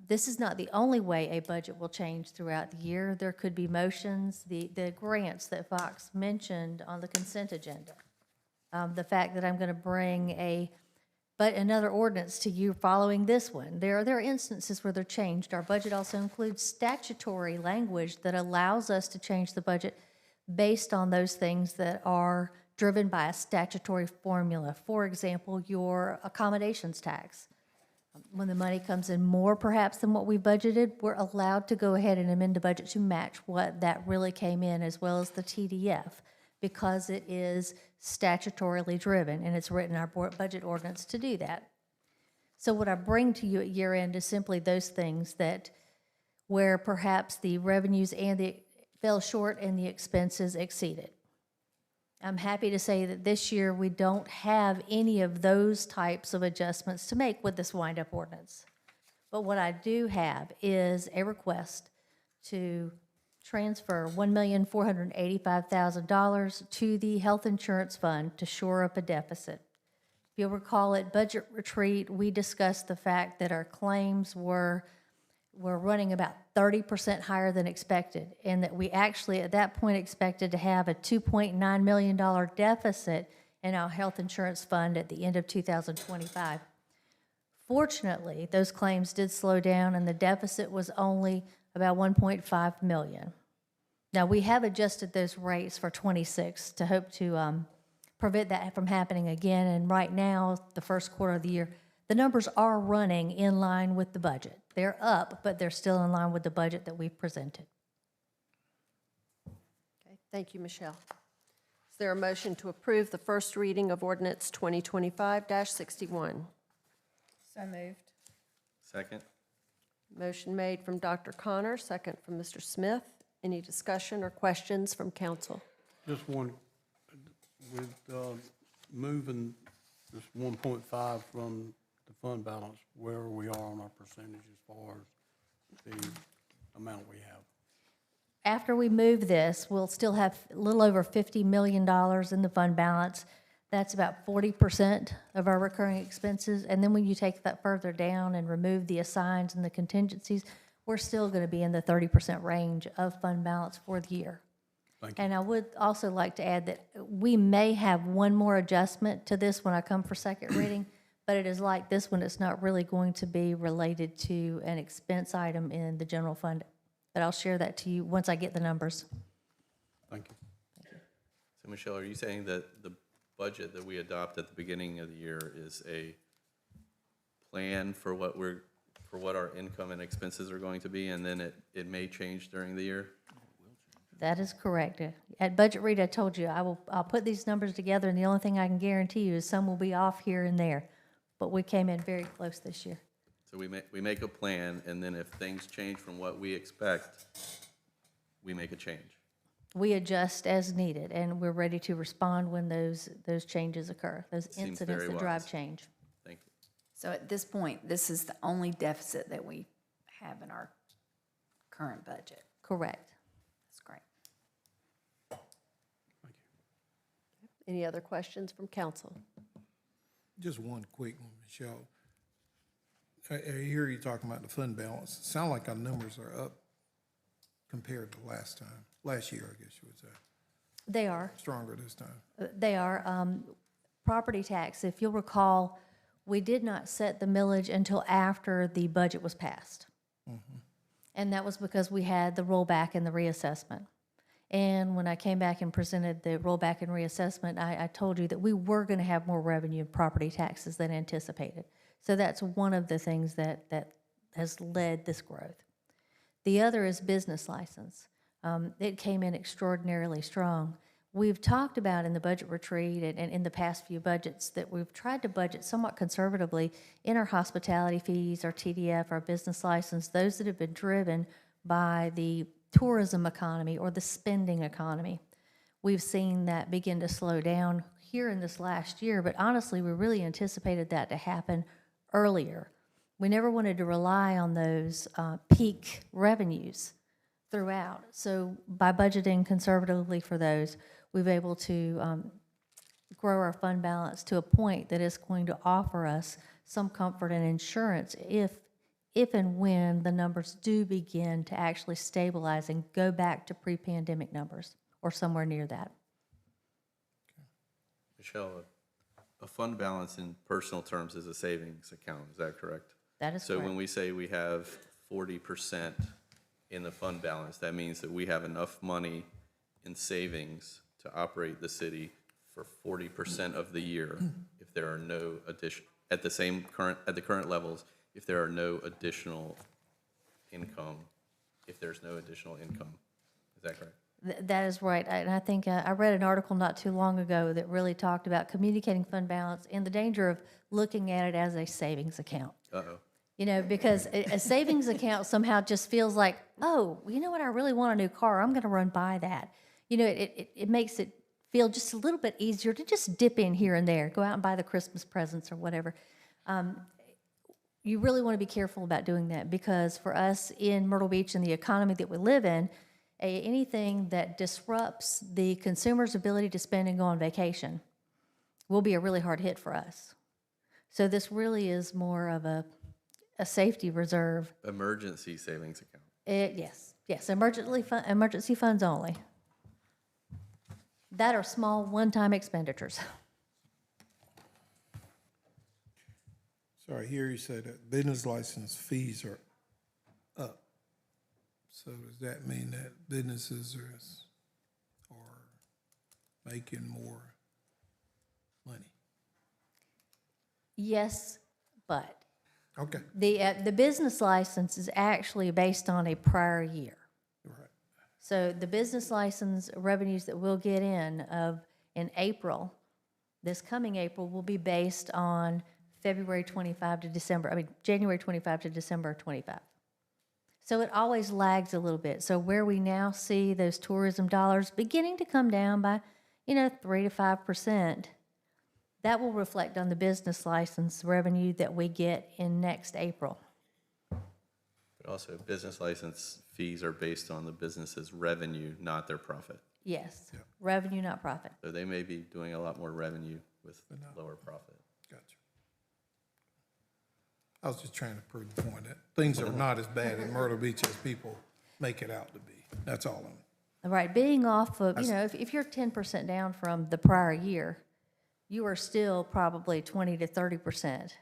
S14: This is not the only way a budget will change throughout the year. There could be motions, the grants that Fox mentioned on the consent agenda. The fact that I'm going to bring another ordinance to you following this one. There are instances where they're changed. Our budget also includes statutory language that allows us to change the budget based on those things that are driven by a statutory formula. For example, your accommodations tax. When the money comes in more perhaps than what we budgeted, we're allowed to go ahead and amend the budget to match what that really came in, as well as the TDF, because it is statutorily driven, and it's written in our budget ordinance to do that. So what I bring to you at year end is simply those things that where perhaps the revenues fell short and the expenses exceeded. I'm happy to say that this year we don't have any of those types of adjustments to make with this wind-up ordinance. But what I do have is a request to transfer $1,485,000 to the health insurance fund to shore up a deficit. If you'll recall at budget retreat, we discussed the fact that our claims were running about 30% higher than expected, and that we actually at that point expected to have a $2.9 million deficit in our health insurance fund at the end of 2025. Fortunately, those claims did slow down, and the deficit was only about $1.5 million. Now, we have adjusted those rates for 26 to hope to prevent that from happening again, and right now, the first quarter of the year, the numbers are running in line with the budget. They're up, but they're still in line with the budget that we've presented.
S2: Okay, thank you, Michelle. Is there a motion to approve the first reading of ordinance 2025-61?
S4: So moved.
S5: Second?
S2: Motion made from Dr. Connor, second from Mr. Smith. Any discussion or questions from council?
S6: Just one, with moving this 1.5 from the fund balance, where we are on our percentage as far as the amount we have.
S14: After we move this, we'll still have a little over $50 million in the fund balance. That's about 40% of our recurring expenses. And then when you take that further down and remove the assigns and the contingencies, we're still going to be in the 30% range of fund balance for the year.
S6: Thank you.
S14: And I would also like to add that we may have one more adjustment to this when I come for second reading, but it is like this one, it's not really going to be related to an expense item in the general fund. But I'll share that to you once I get the numbers.
S6: Thank you.
S5: So Michelle, are you saying that the budget that we adopt at the beginning of the year is a plan for what our income and expenses are going to be, and then it may change during the year?
S14: That is correct. At budget read, I told you, I'll put these numbers together, and the only thing I can guarantee you is some will be off here and there. But we came in very close this year.
S5: So we make a plan, and then if things change from what we expect, we make a change.
S14: We adjust as needed, and we're ready to respond when those changes occur, those
S5: Seems
S14: incidents
S5: very
S14: that drive
S5: wise.
S14: change.
S5: Thank you.
S4: So at this point, this is the only deficit that we have in our current budget.
S14: Correct.
S4: That's great.
S2: Any other questions from council?
S15: Just one quick one, Michelle. I hear you talking about the fund balance. It sounds like our numbers are up compared to last year, I guess you would say.
S14: They are.
S15: Stronger this time.
S14: They are. Property tax, if you'll recall, we did not set the millage until after the budget was passed. And that was because we had the rollback and the reassessment. And when I came back and presented the rollback and reassessment, I told you that we were going to have more revenue in property taxes than anticipated. So that's one of the things that has led this growth. The other is business license. It came in extraordinarily strong. We've talked about in the budget retreat and in the past few budgets that we've tried to budget somewhat conservatively in our hospitality fees, our TDF, our business license, those that have been driven by the tourism economy or the spending economy. We've seen that begin to slow down here in this last year, but honestly, we really anticipated that to happen earlier. We never wanted to rely on those peak revenues throughout. So by budgeting conservatively for those, we've been able to grow our fund balance to a point that is going to offer us some comfort and insurance if and when the numbers do begin to actually stabilize and go back to pre-pandemic numbers or somewhere near that.
S5: Michelle, a fund balance in personal terms is a savings account, is that correct?
S14: That is
S5: So
S14: correct.
S5: when we say we have 40% in the fund balance, that means that we have enough money in savings to operate the city for 40% of the year if there are no addition, at the current levels, if there are no additional income, if there's no additional income. Is that correct?
S14: That is right. And I think I read an article not too long ago that really talked about communicating fund balance and the danger of looking at it as a savings account.
S5: Uh-oh.
S14: You know, because a savings account somehow just feels like, oh, you know what, I really want a new car, I'm going to run buy that. You know, it makes it feel just a little bit easier to just dip in here and there, go out and buy the Christmas presents or whatever. You really want to be careful about doing that because for us in Myrtle Beach and the economy that we live in, anything that disrupts the consumer's ability to spend and go on vacation will be a really hard hit for us. So this really is more of a safety reserve.
S5: Emergency savings account.
S14: Yes, emergency funds only. That are small one-time expenditures.
S15: So I hear you say that business license fees are up. So does that mean that businesses are making more money?
S14: Yes, but
S15: Okay.
S14: the business license is actually based on a prior year.
S15: Right.
S14: So the business license revenues that we'll get in April, this coming April, will be based on January 25 to December 25. So it always lags a little bit. So where we now see those tourism dollars beginning to come down by, 3 to 5%, that will reflect on the business license revenue that we get in next April.
S5: But also, business license fees are based on the business's revenue, not their profit.
S14: Yes, revenue, not profit.
S5: So they may be doing a lot more revenue with lower profit.
S15: Gotcha. I was just trying to prove the point that things are not as bad in Myrtle Beach as people make it out to be. That's all
S14: Right, being off of, if you're 10% down from the prior year, you are still probably 20 to 30%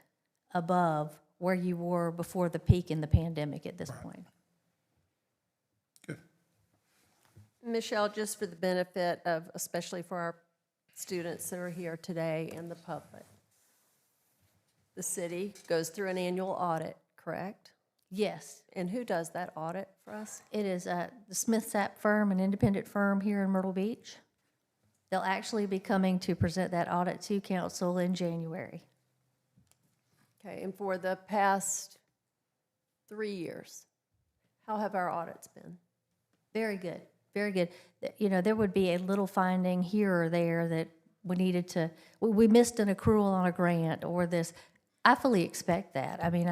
S14: above where you were before the peak in the pandemic at this point.
S15: Good.
S2: Michelle, just for the benefit of, especially for our students that are here today and the public, the city goes through an annual audit, correct? Yes. And who does that audit for us?
S14: It is the Smith Sapp firm, an independent firm here in Myrtle Beach. They'll actually be coming to present that audit to council in January.
S2: Okay, and for the past 3 years, how have our audits been?
S14: Very good, very good. You know, there would be a little finding here or there that we needed to, we missed an accrual on a grant or this. I fully expect that. I mean,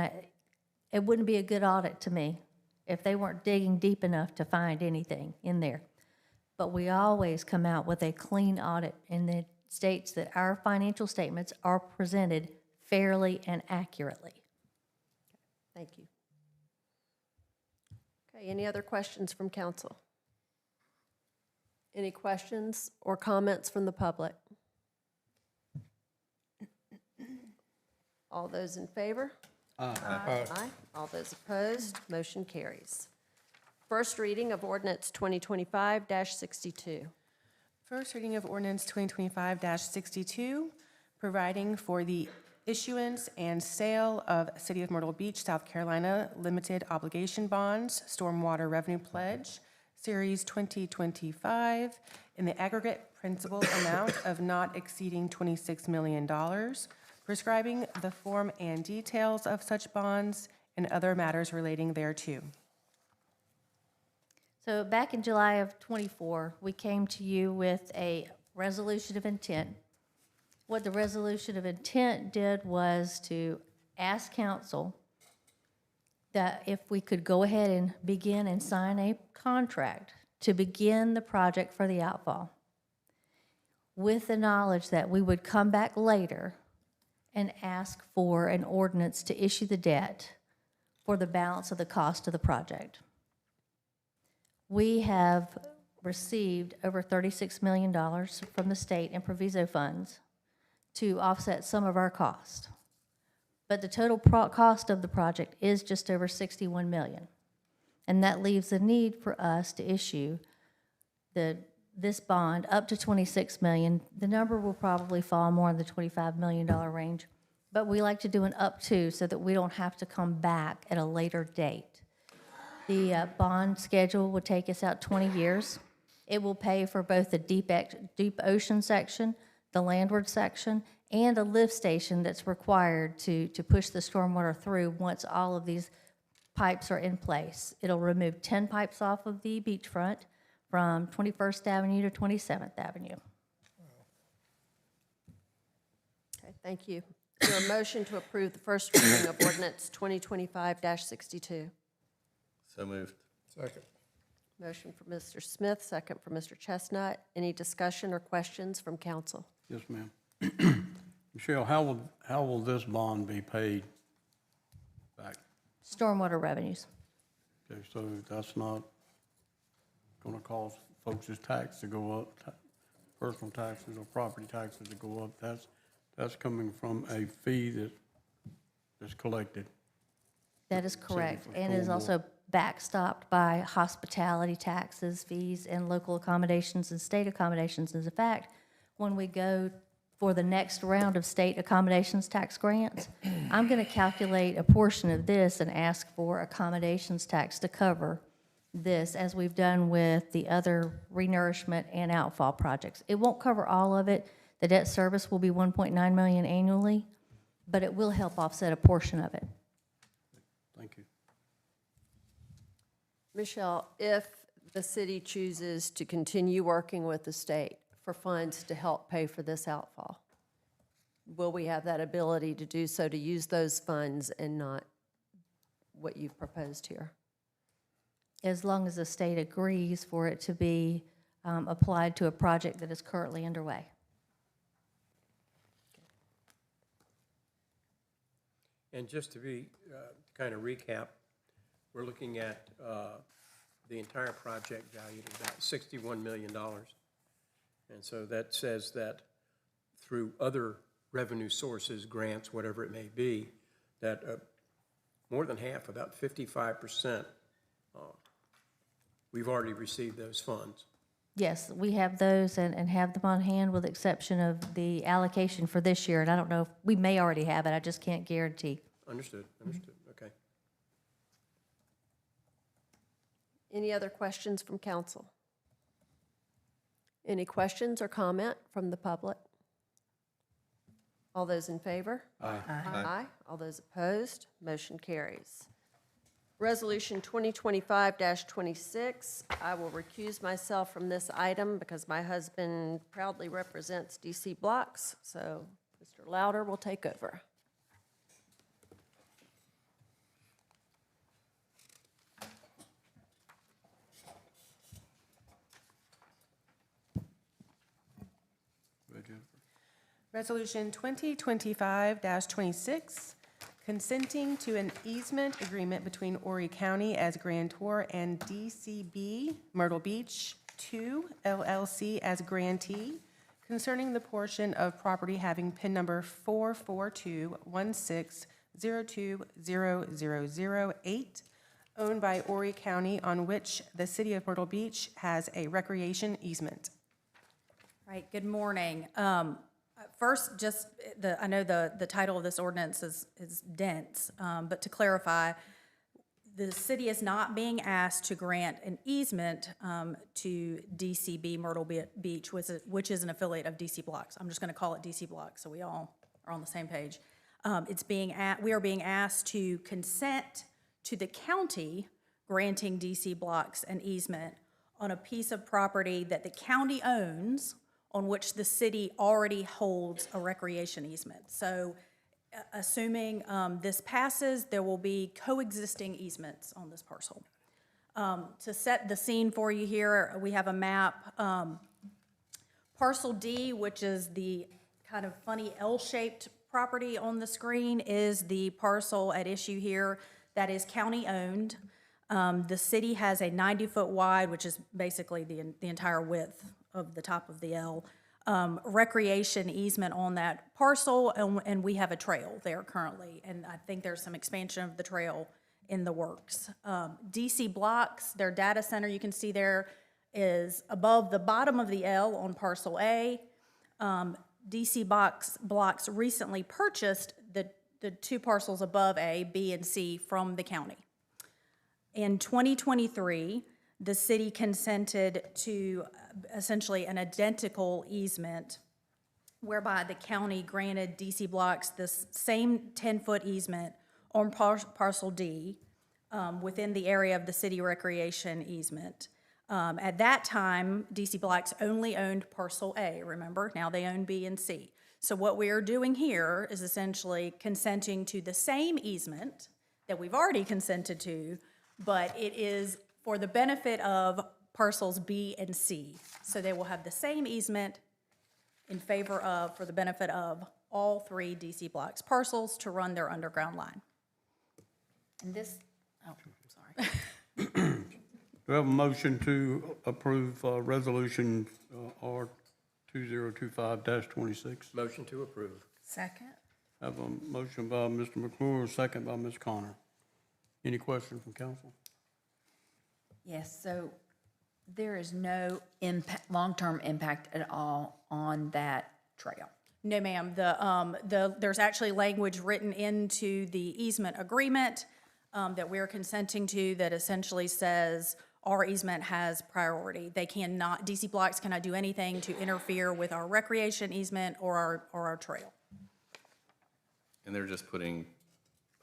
S14: it wouldn't be a good audit to me if they weren't digging deep enough to find anything in there. But we always come out with a clean audit, and it states that our financial statements are presented fairly and accurately.
S2: Thank you. Okay, any other questions from council? Any questions or comments from the public? All those in favor? Aye. All those opposed, motion carries. First reading of ordinance 2025-62.
S9: First reading of ordinance 2025-62, providing for the issuance and sale of City of Myrtle Beach, South Carolina limited obligation bonds, stormwater revenue pledge, Series 2025, in the aggregate principal amount of not exceeding $26 million, prescribing the form and details of such bonds and other matters relating thereto.
S14: So back in July of '24, we came to you with a resolution of intent. What the resolution of intent did was to ask council that if we could go ahead and begin and sign a contract to begin the project for the outfall, with the knowledge that we would come back later and ask for an ordinance to issue the debt for the balance of the cost of the project. We have received over $36 million from the state in proviso funds to offset some of our cost. But the total cost of the project is just over $61 million. And that leaves a need for us to issue this bond up to $26 million. The number will probably fall more in the $25 million range, but we like to do an up to so that we don't have to come back at a later date. The bond schedule will take us out 20 years. It will pay for both the deep ocean section, the landward section, and a lift station that's required to push the stormwater through once all of these pipes are in place. It'll remove 10 pipes off of the beachfront from 21st Avenue to 27th Avenue.
S2: Okay, thank you. Is there a motion to approve the first reading of ordinance 2025-62?
S5: So moved.
S15: Second.
S2: Motion for Mr. Smith, second for Mr. Chestnut. Any discussion or questions from council?
S6: Yes, ma'am. Michelle, how will this bond be paid back?
S14: Stormwater revenues.
S6: Okay, so that's not gonna cause folks' tax to go up, personal taxes or property taxes to go up. That's coming from a fee that's collected.
S14: That is correct,
S6: for
S14: and is
S6: stormwater.
S14: also backstopped by hospitality taxes, fees, and local accommodations and state accommodations. As a fact, when we go for the next round of state accommodations tax grants, I'm going to calculate a portion of this and ask for accommodations tax to cover this, as we've done with the other renourishment and outfall projects. It won't cover all of it. The debt service will be $1.9 million annually, but it will help offset a portion of it.
S6: Thank you.
S2: Michelle, if the city chooses to continue working with the state for funds to help pay for this outfall, will we have that ability to do so, to use those funds and not what you've proposed here?
S14: As long as the state agrees for it to be applied to a project that is currently underway.
S16: And just to be, kind of recap, we're looking at the entire project valued at about $61 million. And so that says that through other revenue sources, grants, whatever it may be, that more than half, about 55%, we've already received those funds.
S14: Yes, we have those and have them on hand, with the exception of the allocation for this year. And I don't know, if we may already have it, I just can't guarantee.
S16: Understood, understood, okay.
S2: Any other questions from council? Any questions or comment from the public? All those in favor?
S6: Aye.
S2: Aye. All those opposed? Motion carries. Resolution 2025-26, I will recuse myself from this item because my husband proudly represents DC Blocks, so Mr. Louder will take over.
S9: Resolution 2025-26, consenting to an easement agreement between Horry County as grantor and DCB Myrtle Beach 2 LLC as grantee concerning the portion of property having PIN number 44216020008 owned by Horry County on which the city of Myrtle Beach has a recreation easement.
S17: Right, good morning. First, just I know the title of this ordinance is dense, but to clarify, the city is not being asked to grant an easement to DCB Myrtle Beach, which is an affiliate of DC Blocks. I'm just going to call it DC Blocks so we all are on the same page. We are being asked to consent to the county granting DC Blocks an easement on a piece of property that the county owns on which the city already holds a recreation easement. So assuming this passes, there will be coexisting easements on this parcel. To set the scene for you here, we have a map. Parcel D, which is the kind of funny L-shaped property on the screen, is the parcel at issue here that is county-owned. The city has a 90-foot wide, which is basically the entire width of the top of the L, recreation easement on that parcel, and we have a trail there currently, and I think there's some expansion of the trail in the works. DC Blocks, their data center, you can see there, is above the bottom of the L on parcel A. DC Blocks recently purchased the two parcels above A, B, and C from the county. In 2023, the city consented to essentially an identical easement whereby the county granted DC Blocks this same 10-foot easement on parcel D within the area of the city recreation easement. At that time, DC Blocks only owned parcel A, remember? Now they own B and C. So what we are doing here is essentially consenting to the same easement that we've already consented to, but it is for the benefit of parcels B and C. So they will have the same easement for the benefit of all three DC Blocks parcels to run their underground line. And this, sorry.
S6: Do we have a motion to approve Resolution R 2025-26?
S16: Motion to approve.
S17: Second.
S6: I have a motion by Mr. McClure, a second by Ms. Connor. Any questions from council?
S4: Yes, so there is no long-term impact at all on that trail.
S17: No, ma'am. There's actually language written into the easement agreement that we're consenting to that essentially says our easement has priority. They cannot, DC Blocks cannot do anything to interfere with our recreation easement or our trail.
S5: And they're just putting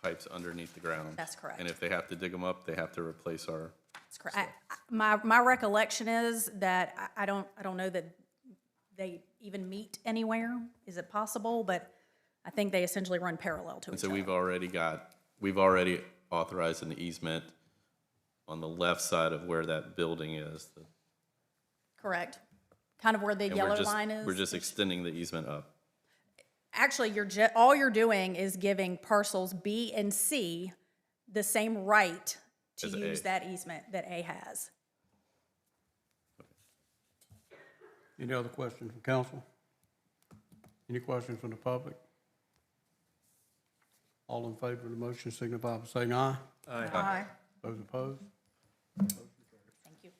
S5: pipes underneath the ground.
S17: That's correct.
S5: And if they have to dig them up, they have to replace our.
S17: That's correct. My recollection is that I don't know that they even meet anywhere. Is it possible? But I think they essentially run parallel to each
S5: And so
S17: other.
S5: we've already authorized an easement on the left side of where that building is.
S17: Correct. Kind of where the
S5: And
S17: yellow line is.
S5: We're just extending the easement up.
S17: Actually, all you're doing is giving parcels B and C the same right to
S5: As
S17: use
S5: A.
S17: that easement that A has.
S6: Any other questions from council? Any questions from the public? All in favor of the motion signify by saying aye.
S17: Aye.
S6: Those opposed?
S17: Thank you.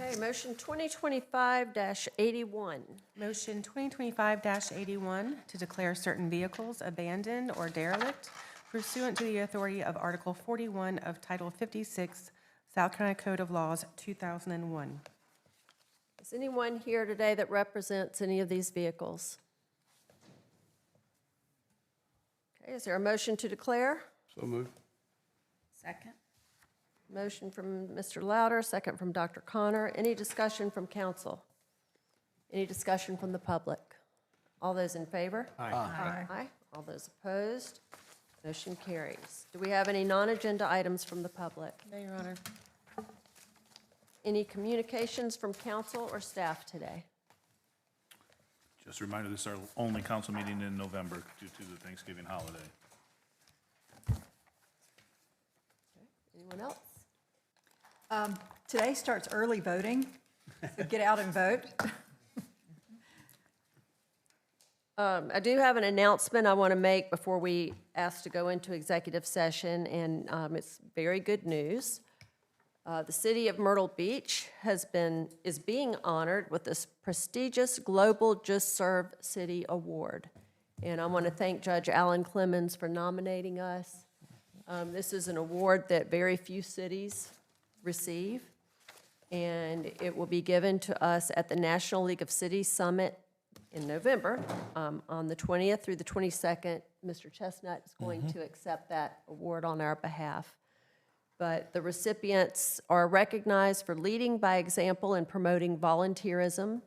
S2: Okay, motion 2025-81.
S9: Motion 2025-81 to declare certain vehicles abandoned or derelict pursuant to the authority of Article 41 of Title 56, South Carolina Code of Laws, 2001.
S2: Is anyone here today that represents any of these vehicles? Okay, is there a motion to declare?
S6: So moved.
S4: Second.
S2: Motion from Mr. Louder, second from Dr. Connor. Any discussion from council? Any discussion from the public? All those in favor?
S6: Aye.
S2: Aye. All those opposed? Motion carries. Do we have any non-agenda items from the public?
S9: No, Your Honor.
S2: Any communications from council or staff today?
S12: Just a reminder, this is our only council meeting in November due to the Thanksgiving holiday.
S2: Anyone else?
S3: Today starts early voting, so get out and vote.
S2: I do have an announcement I want to make before we ask to go into executive session, and it's very good news. The city of Myrtle Beach is being honored with this prestigious Global Just Serve City Award. And I want to thank Judge Alan Clemens for nominating us. This is an award that very few cities receive, and it will be given to us at the National League of Cities Summit in November. On the 20th through the 22nd, Mr. Chestnut is going to accept that award on our behalf. But the recipients are recognized for leading by example in promoting volunteerism,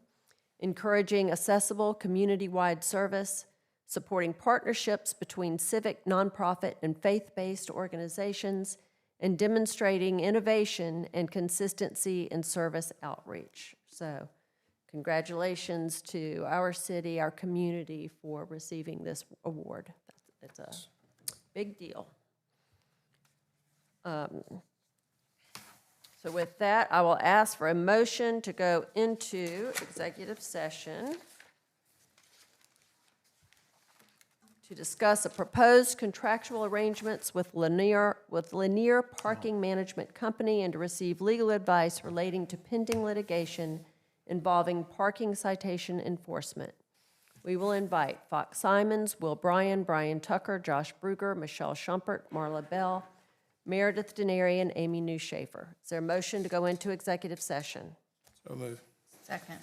S2: encouraging accessible community-wide service, supporting partnerships between civic, nonprofit, and faith-based organizations, and demonstrating innovation and consistency in service outreach. So congratulations to our city, our community for receiving this award. It's a big deal. So with that, I will ask for a motion to go into executive session to discuss a proposed contractual arrangements with Lanier Parking Management Company and to receive legal advice relating to pending litigation involving parking citation enforcement. We will invite Fox Simons, Will Bryan, Brian Tucker, Josh Bruger, Michelle Schumpert, Marla Bell, Meredith Denary, and Amy Newshafer. Is there a motion to go into executive session?
S15: So moved.
S4: Second.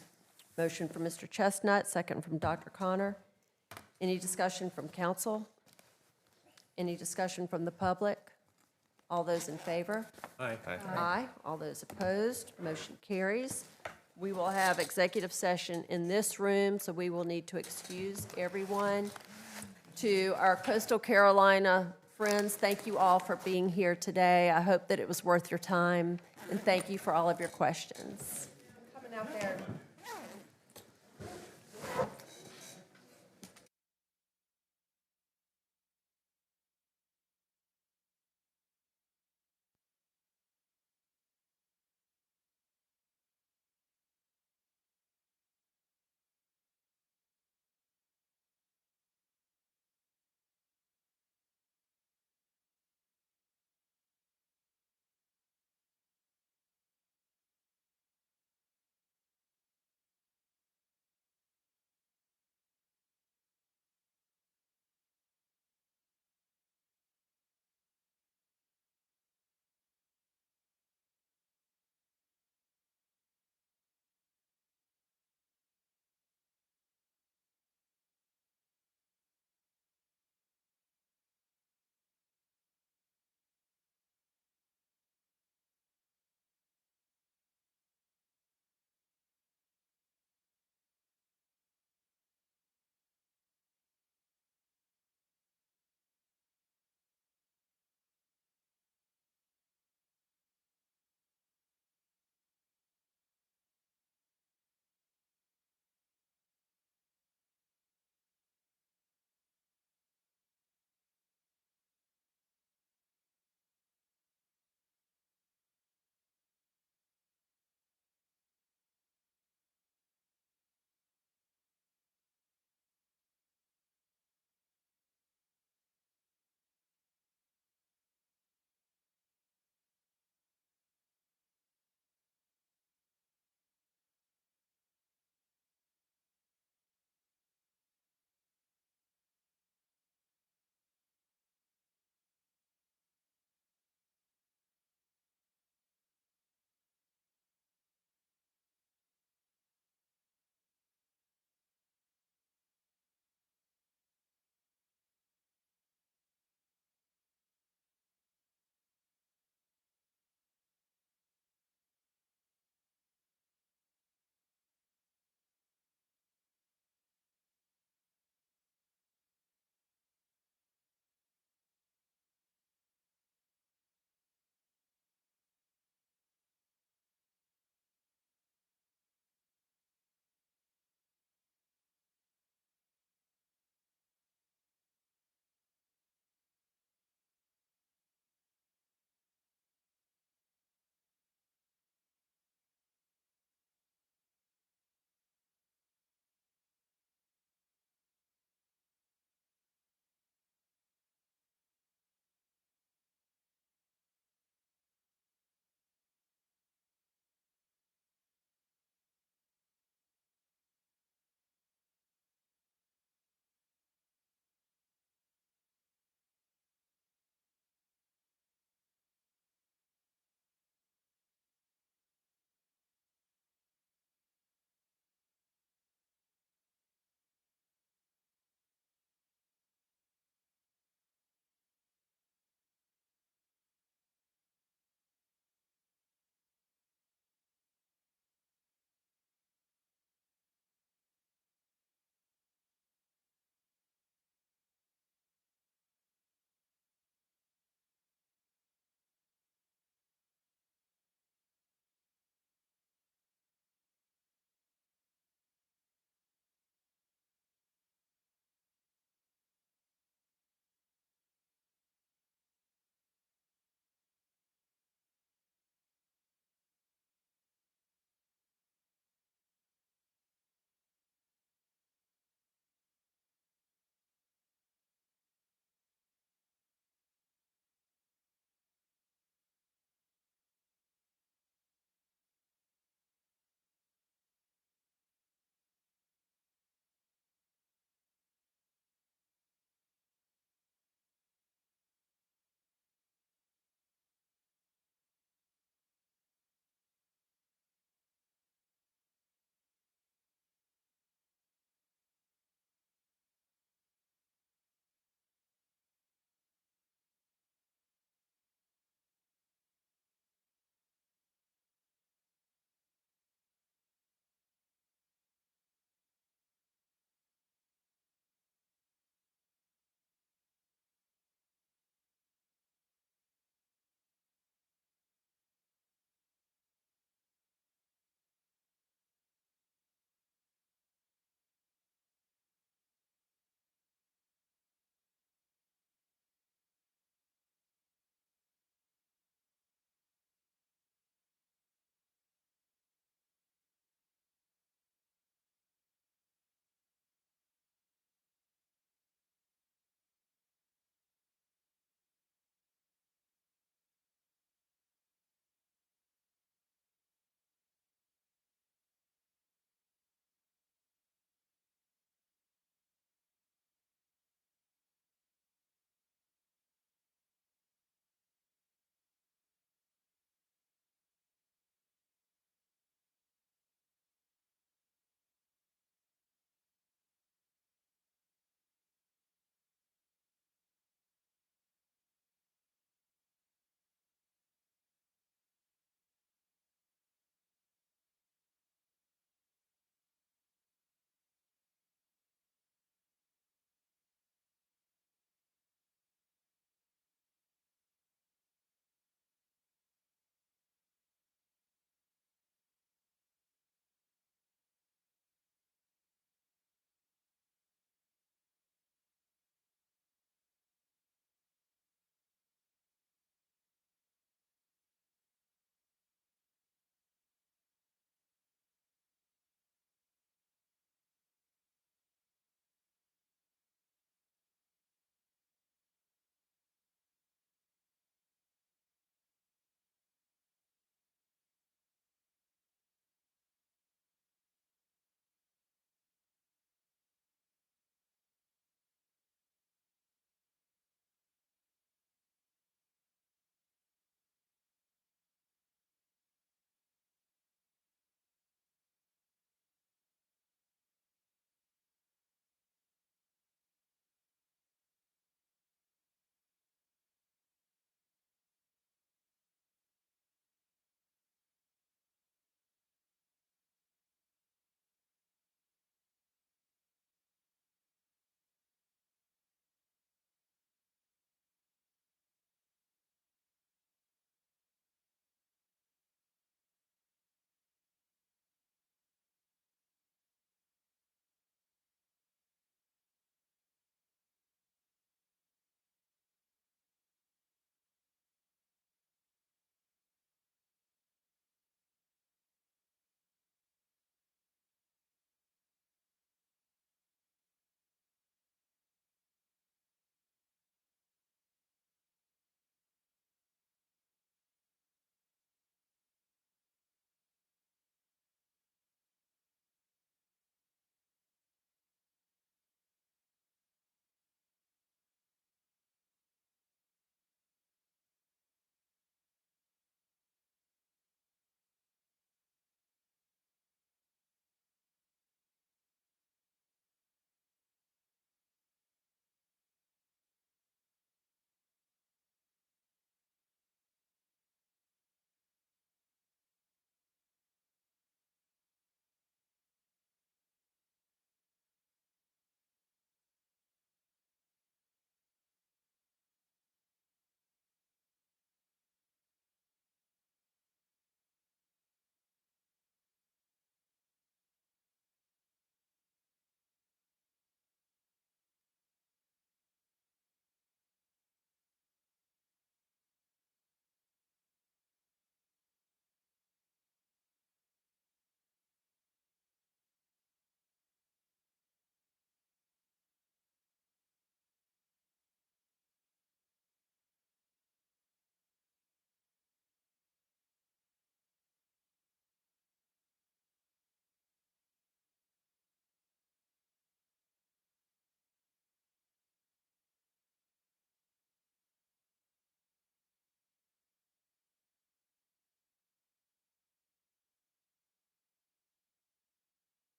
S2: Motion from Mr. Chestnut, second from Dr. Connor. Any discussion from council? Any discussion from the public? All those in favor?
S16: Aye.
S2: Aye. All those opposed? Motion carries. We will have executive session in this room, so we will need to excuse everyone. To our Coastal Carolina friends, thank you all for being here today. I hope that it was worth your time, and thank you for all of your questions. Coming out there.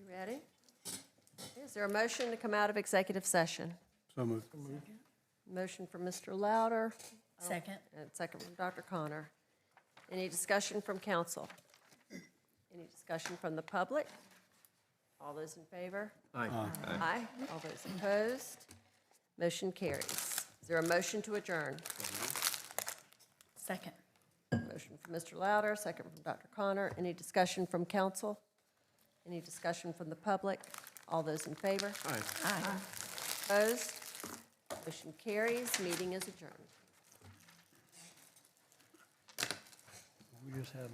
S2: You ready? Is there a motion to come out of executive session?
S6: So moved.
S2: Motion from Mr. Louder.
S14: Second.
S2: And second from Dr. Connor. Any discussion from council? Any discussion from the public? All those in favor?
S16: Aye.
S2: Aye. All those opposed? Motion carries. Is there a motion to adjourn?
S14: Second.
S2: Motion from Mr. Louder, second from Dr. Connor. Any discussion from council? Any discussion from the public? All those in favor?
S16: Aye.
S2: Opposed? Motion carries. Meeting is adjourned.
S6: We just having